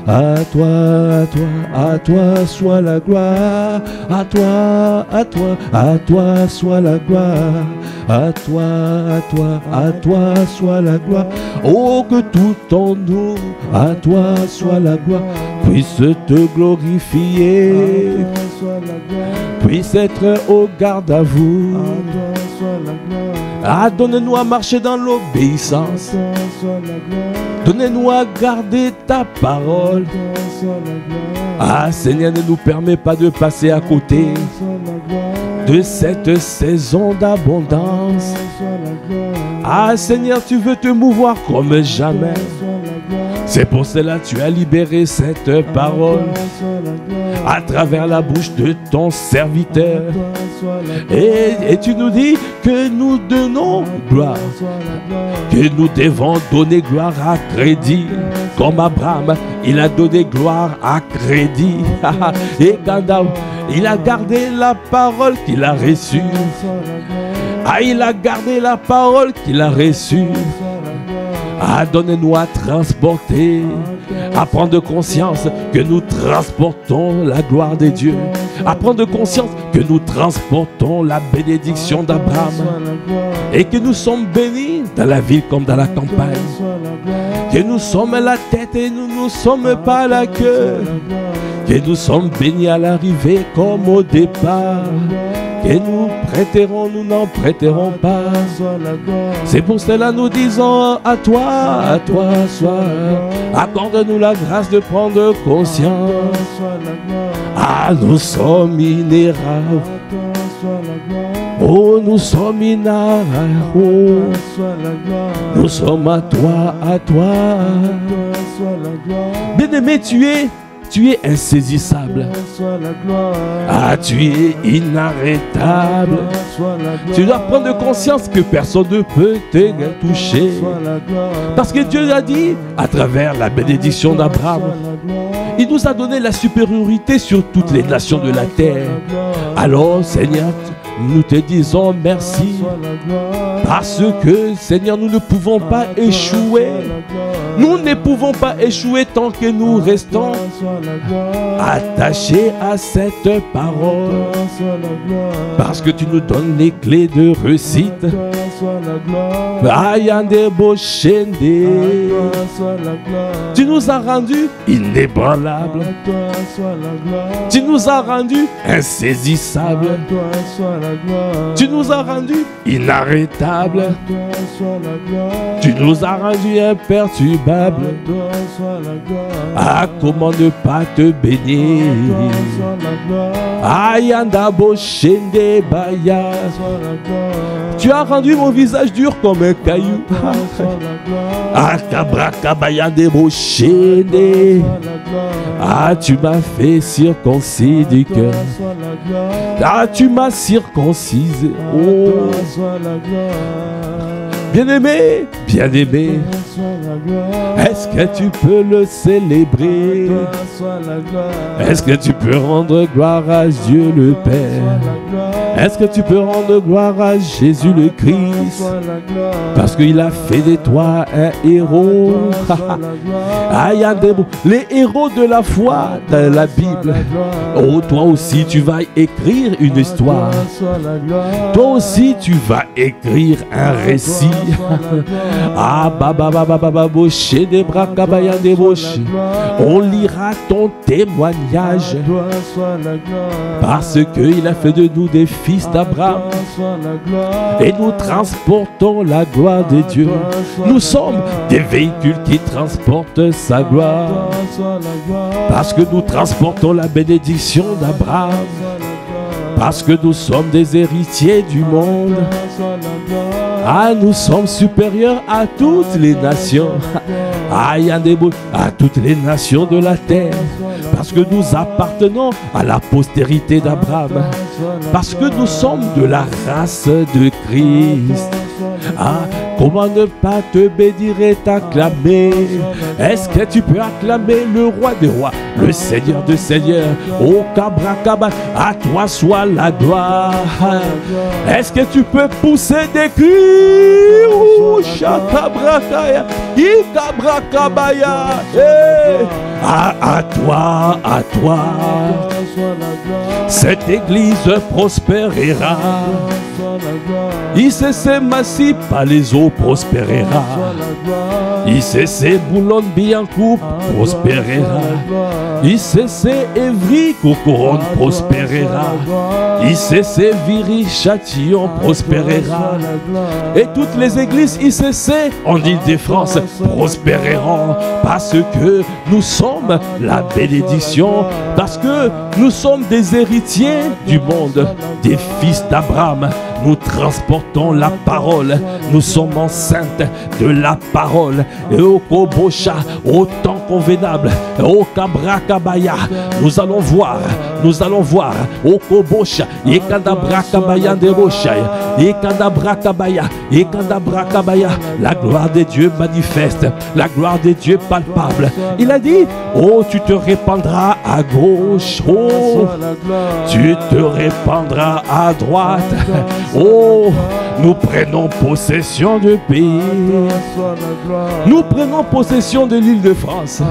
S1: à toi, à toi, à toi soit la gloire, à toi, à toi, à toi soit la gloire, à toi, à toi, à toi soit la gloire. Oh, que tout en nous, à toi soit la gloire, puisse te glorifier, puisse être au garde à vous. Ah, donne-nous à marcher dans l'obéissance. Donnez-nous à garder ta parole. Ah, Seigneur, ne nous permets pas de passer à côté de cette saison d'abondance. Ah, Seigneur, tu veux te mouvoir comme jamais. C'est pour cela que tu as libéré cette parole à travers la bouche de ton serviteur. Et tu nous dis que nous donnons gloire, que nous devons donner gloire à crédit. Comme Abraham, il a donné gloire à crédit. Et quand il a gardé la parole qu'il a reçue. Ah, il a gardé la parole qu'il a reçue. Ah, donne-nous à transporter, à prendre conscience que nous transportons la gloire de Dieu, à prendre conscience que nous transportons la bénédiction d'Abraham et que nous sommes bénis dans la ville comme dans la campagne, que nous sommes la tête et nous ne sommes pas la queue, que nous sommes bénis à l'arrivée comme au départ, que nous prêterons, nous n'en prêterons pas. C'est pour cela nous disons à toi soit. Accorde-nous la grâce de prendre conscience. Ah, nous sommes inérables. Oh, nous sommes inérables. Oh, nous sommes à toi, à toi. Bien-aimé, tu es insaisissable. Ah, tu es inarrêtable. Tu dois prendre conscience que personne ne peut te toucher. Parce que Dieu a dit, à travers la bénédiction d'Abraham, il nous a donné la supériorité sur toutes les nations de la terre. Alors, Seigneur, nous te disons merci. Parce que, Seigneur, nous ne pouvons pas échouer. Nous ne pouvons pas échouer tant que nous restons attachés à cette parole. Parce que tu nous donnes les clés de réussite. Tu nous as rendus inébranlables. Tu nous as rendus insaisissables. Tu nous as rendus inarrêtables. Tu nous as rendus imperturbables. Ah, comment ne pas te bénir? Ayanda boshende baya. Tu as rendu mon visage dur comme un caillou. Ah, kabra kabaya de boshende. Ah, tu m'as fait circoncis du cœur. Ah, tu m'as circoncisé. Oh. Bien-aimé, bien-aimé, Est-ce que tu peux le célébrer? Est-ce que tu peux rendre gloire à Dieu le Père? Est-ce que tu peux rendre gloire à Jésus le Christ? Parce qu'il a fait de toi un héros. Les héros de la foi dans la Bible. Oh, toi aussi tu vas écrire une histoire. Toi aussi tu vas écrire un récit. Ah, on lira ton témoignage. Parce qu'il a fait de nous des fils d'Abraham. Et nous transportons la gloire de Dieu. Nous sommes des véhicules qui transportent sa gloire. Parce que nous transportons la bénédiction d'Abraham. Parce que nous sommes des héritiers du monde. Ah, nous sommes supérieurs à toutes les nations. Ah, à toutes les nations de la terre. Parce que nous appartenons à la postérité d'Abraham. Parce que nous sommes de la race de Christ. Ah, comment ne pas te bénir et t'acclamer? Est-ce que tu peux acclamer le roi des rois, le Seigneur des seigneurs? Oh Kabrakaba, à toi soit la gloire. Est-ce que tu peux pousser des cris? Oh Shakabrakaya, Ikabrakabaya. À toi, cette église prospérera. ICC Massy Palaiso prospérera. ICC Boulogne-Billancourt prospérera. ICC Évry Cocoronne prospérera. ICC Viry-Châtillon prospérera. Et toutes les églises ICC en Île-de-France prospéreront. Parce que nous sommes la bénédiction. Parce que nous sommes des héritiers du monde, des fils d'Abraham. Nous transportons la parole. Nous sommes enceintes de la parole. Et au Kobosha, au temps convenable, au Kabrakabaya, nous allons voir. Au Kobosha, et Kadabrakabaya de Roshaya, et Kadabrakabaya, la gloire de Dieu manifeste, la gloire de Dieu palpable. Il a dit, oh, tu te répandras à gauche, oh, tu te répandras à droite. Oh, nous prenons possession du pays. Nous prenons possession de l'île de France.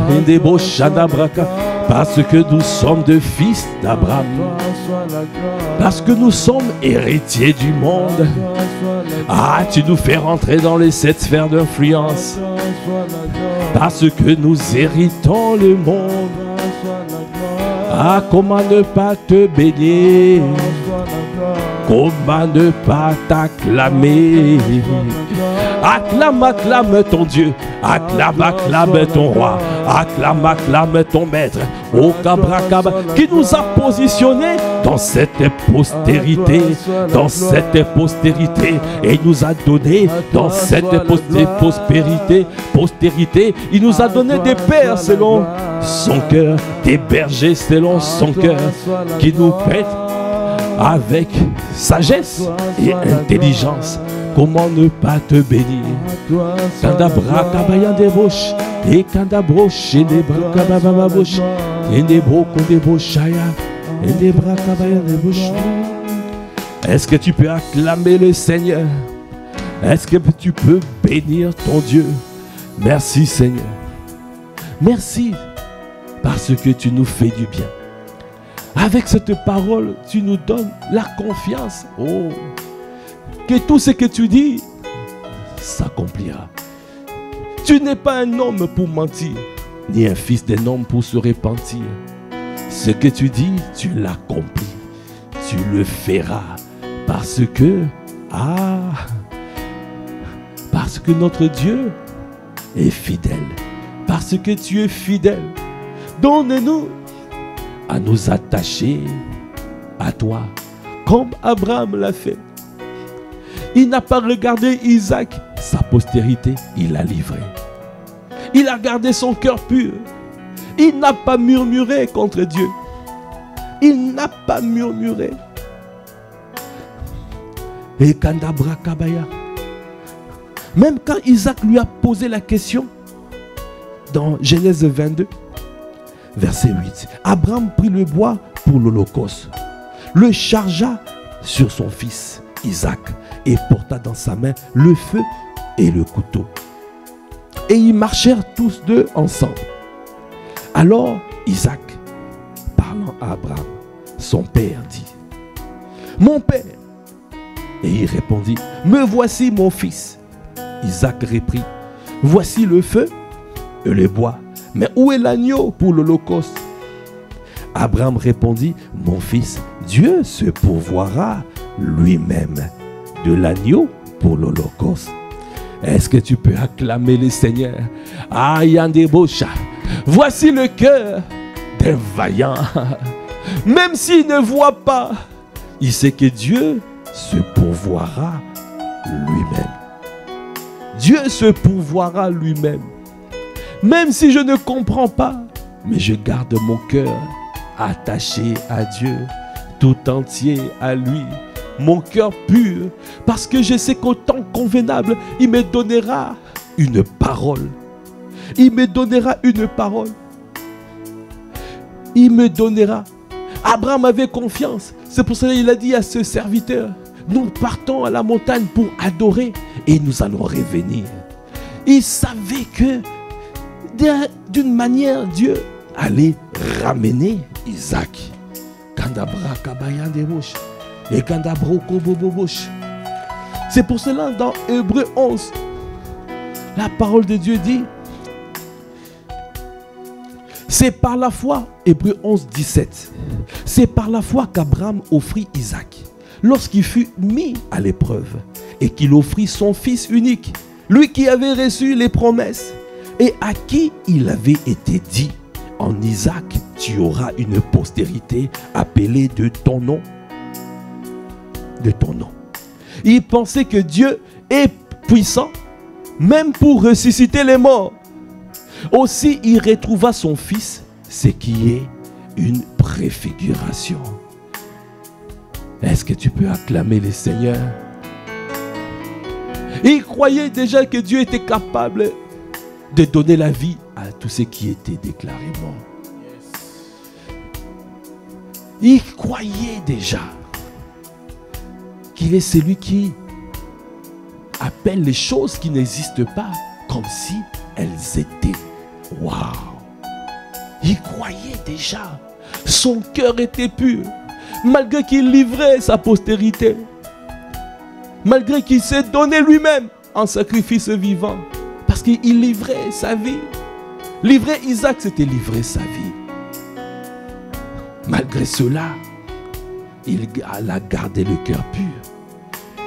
S1: Parce que nous sommes des fils d'Abraham. Parce que nous sommes héritiers du monde. Ah, tu nous fais rentrer dans les 7 sphères d'influence. Parce que nous héritons le monde. Ah, comment ne pas te bénir? Comment ne pas t'acclamer? Acclame, acclame ton Dieu. Acclame, acclame ton roi. Acclame, acclame ton maître. Au Kabrakaba, qui nous a positionnés dans cette postérité. Dans cette postérité. Et il nous a donné dans cette postérité. Il nous a donné des pères selon son cœur. Des bergers selon son cœur. Qui nous prêtent avec sagesse et intelligence. Comment ne pas te bénir? Kandabra kabaya de bosh et kandabroche des bras kababa bosh et des brocos des boshaya et des bras kabaya de bosh. Est-ce que tu peux acclamer le Seigneur? Est-ce que tu peux bénir ton Dieu? Merci Seigneur. Merci parce que tu nous fais du bien. Avec cette parole, tu nous donnes la confiance. Oh, que tout ce que tu dis s'accomplira. Tu n'es pas un homme pour mentir, ni un fils d'un homme pour se repentir. Ce que tu dis, tu l'accomplis. Tu le feras. Parce que notre Dieu est fidèle. Parce que tu es fidèle. Donne-nous à nous attacher à toi, comme Abraham l'a fait. Il n'a pas regardé Isaac, sa postérité, il l'a livré. Il a gardé son cœur pur. Il n'a pas murmuré contre Dieu. Il n'a pas murmuré. Et Kandabra Kabaya, Même quand Isaac lui a posé la question, dans Genèse 22, verset 8, Abraham prit le bois pour l'holocauste, le chargea sur son fils Isaac et porta dans sa main le feu et le couteau. Et ils marchèrent tous deux ensemble. Alors Isaac, parlant à Abraham, son père, dit, « Mon père !» Et il répondit, « Me voici mon fils. » Isaac reprit, « Voici le feu et le bois, mais où est l'agneau pour l'holocauste ?» Abraham répondit, « Mon fils, Dieu se pourvoira lui-même de l'agneau pour l'holocauste. » Est-ce que tu peux acclamer le Seigneur? Ah, Yandebocha, voici le cœur d'un vaillant. Même s'il ne voit pas, il sait que Dieu se pourvoira lui-même. Dieu se pourvoira lui-même. Même si je ne comprends pas, mais je garde mon cœur attaché à Dieu, tout entier à lui. Mon cœur pur, parce que je sais qu'au temps convenable, il me donnera une parole. Il me donnera une parole. Il me donnera. Abraham avait confiance. C'est pour cela qu'il a dit à ce serviteur, nous partons à la montagne pour adorer et nous allons revenir. Il savait que d'une manière, Dieu allait ramener Isaac. C'est pour cela dans Hébreux 11, la parole de Dieu dit, c'est par la foi, Hébreux 11, 17, c'est par la foi qu'Abraham offrit Isaac, lorsqu'il fut mis à l'épreuve, et qu'il offrit son fils unique, lui qui avait reçu les promesses, et à qui il avait été dit, en Isaac, tu auras une postérité appelée de ton nom. De ton nom. Il pensait que Dieu est puissant, même pour ressusciter les morts. Aussi, il retrouva son fils, ce qui est une préfiguration. Est-ce que tu peux acclamer le Seigneur? Il croyait déjà que Dieu était capable de donner la vie à tous ceux qui étaient déclarés morts. Il croyait déjà qu'il est celui qui appelle les choses qui n'existent pas comme si elles étaient. Waouh! Il croyait déjà. Son cœur était pur. Malgré qu'il livrait sa postérité. Malgré qu'il s'est donné lui-même en sacrifice vivant. Parce qu'il livrait sa vie. Livrer Isaac, c'était livrer sa vie. Malgré cela, il a gardé le cœur pur.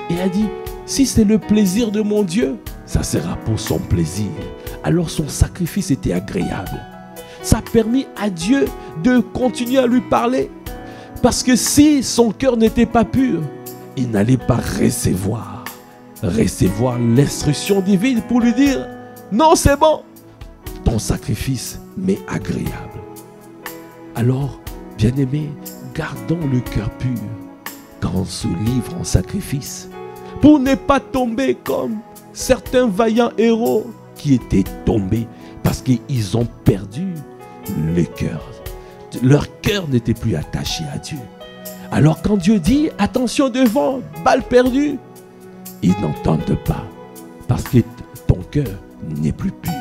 S1: Il a dit, si c'est le plaisir de mon Dieu, ça sera pour son plaisir. Alors son sacrifice était agréable. Ça a permis à Dieu de continuer à lui parler. Parce que si son cœur n'était pas pur, il n'allait pas recevoir l'instruction divine pour lui dire, non, c'est bon, ton sacrifice m'est agréable. Alors, bien-aimés, gardons le cœur pur quand on se livre en sacrifice, pour ne pas tomber comme certains vaillants héros qui étaient tombés parce qu'ils ont perdu le cœur. Leur cœur n'était plus attaché à Dieu. Alors quand Dieu dit, attention devant, balle perdue, ils n'entendent pas parce que ton cœur n'est plus pur.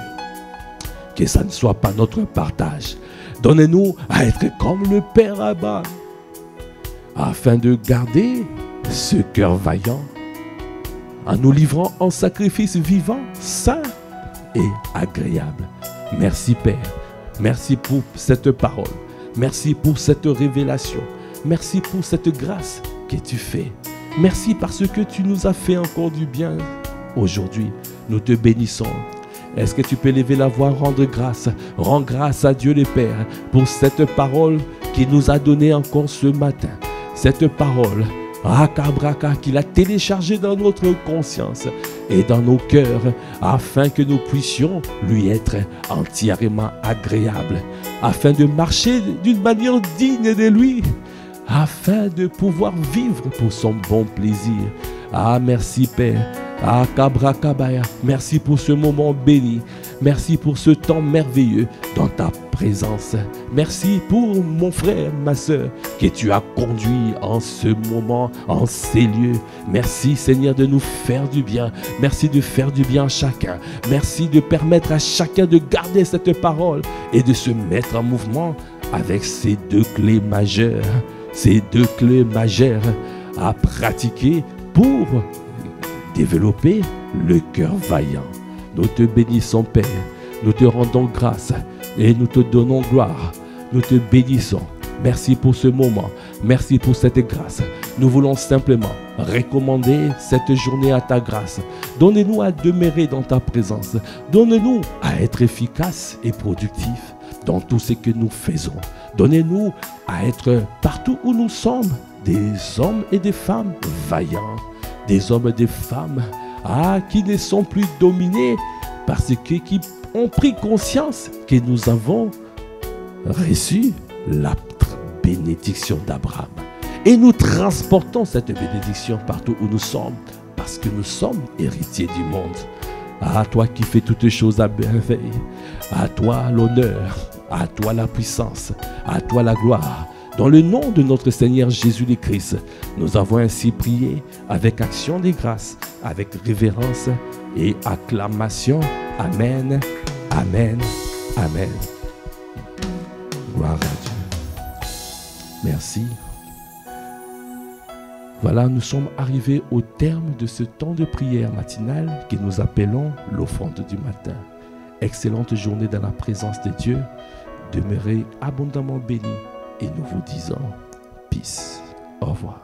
S1: Que ça ne soit pas notre partage. Donnez-nous à être comme le Père Abraham, afin de garder ce cœur vaillant, en nous livrant en sacrifice vivant, saint et agréable. Merci Père, merci pour cette parole, merci pour cette révélation, merci pour cette grâce que tu fais. Merci parce que tu nous as fait encore du bien aujourd'hui. Nous te bénissons. Est-ce que tu peux lever la voix, rendre grâce? Rends grâce à Dieu le Père pour cette parole qu'il nous a donnée encore ce matin. Cette parole, Rakabraka, qu'il a téléchargée dans notre conscience et dans nos cœurs, afin que nous puissions lui être entièrement agréables, afin de marcher d'une manière digne de lui, afin de pouvoir vivre pour son bon plaisir. Ah, merci Père. Akabrakabaya. Merci pour ce moment béni. Merci pour ce temps merveilleux dans ta présence. Merci pour mon frère, ma soeur, que tu as conduit en ce moment, en ces lieux. Merci Seigneur de nous faire du bien. Merci de faire du bien à chacun. Merci de permettre à chacun de garder cette parole et de se mettre en mouvement avec ces deux clés majeures. Ces deux clés majeures à pratiquer pour développer le cœur vaillant. Nous te bénissons, Père. Nous te rendons grâce et nous te donnons gloire. Nous te bénissons. Merci pour ce moment. Merci pour cette grâce. Nous voulons simplement recommander cette journée à ta grâce. Donne-nous à demeurer dans ta présence. Donne-nous à être efficaces et productifs dans tout ce que nous faisons. Donnez-nous à être partout où nous sommes des hommes et des femmes vaillants. Des hommes et des femmes qui ne sont plus dominés parce que qui ont pris conscience que nous avons reçu la bénédiction d'Abraham. Et nous transportons cette bénédiction partout où nous sommes parce que nous sommes héritiers du monde. À toi qui fais toutes choses à merveille, à toi l'honneur, à toi la puissance, à toi la gloire. Dans le nom de notre Seigneur Jésus le Christ, nous avons ainsi prié avec action de grâce, avec révérence et acclamation. Amen, amen, amen. Gloire à Dieu. Merci. Voilà, nous sommes arrivés au terme de ce temps de prière matinale que nous appelons l'offrande du matin. Excellente journée dans la présence de Dieu. Demeurez abondamment bénis. Et nous vous disons, peace. Au revoir.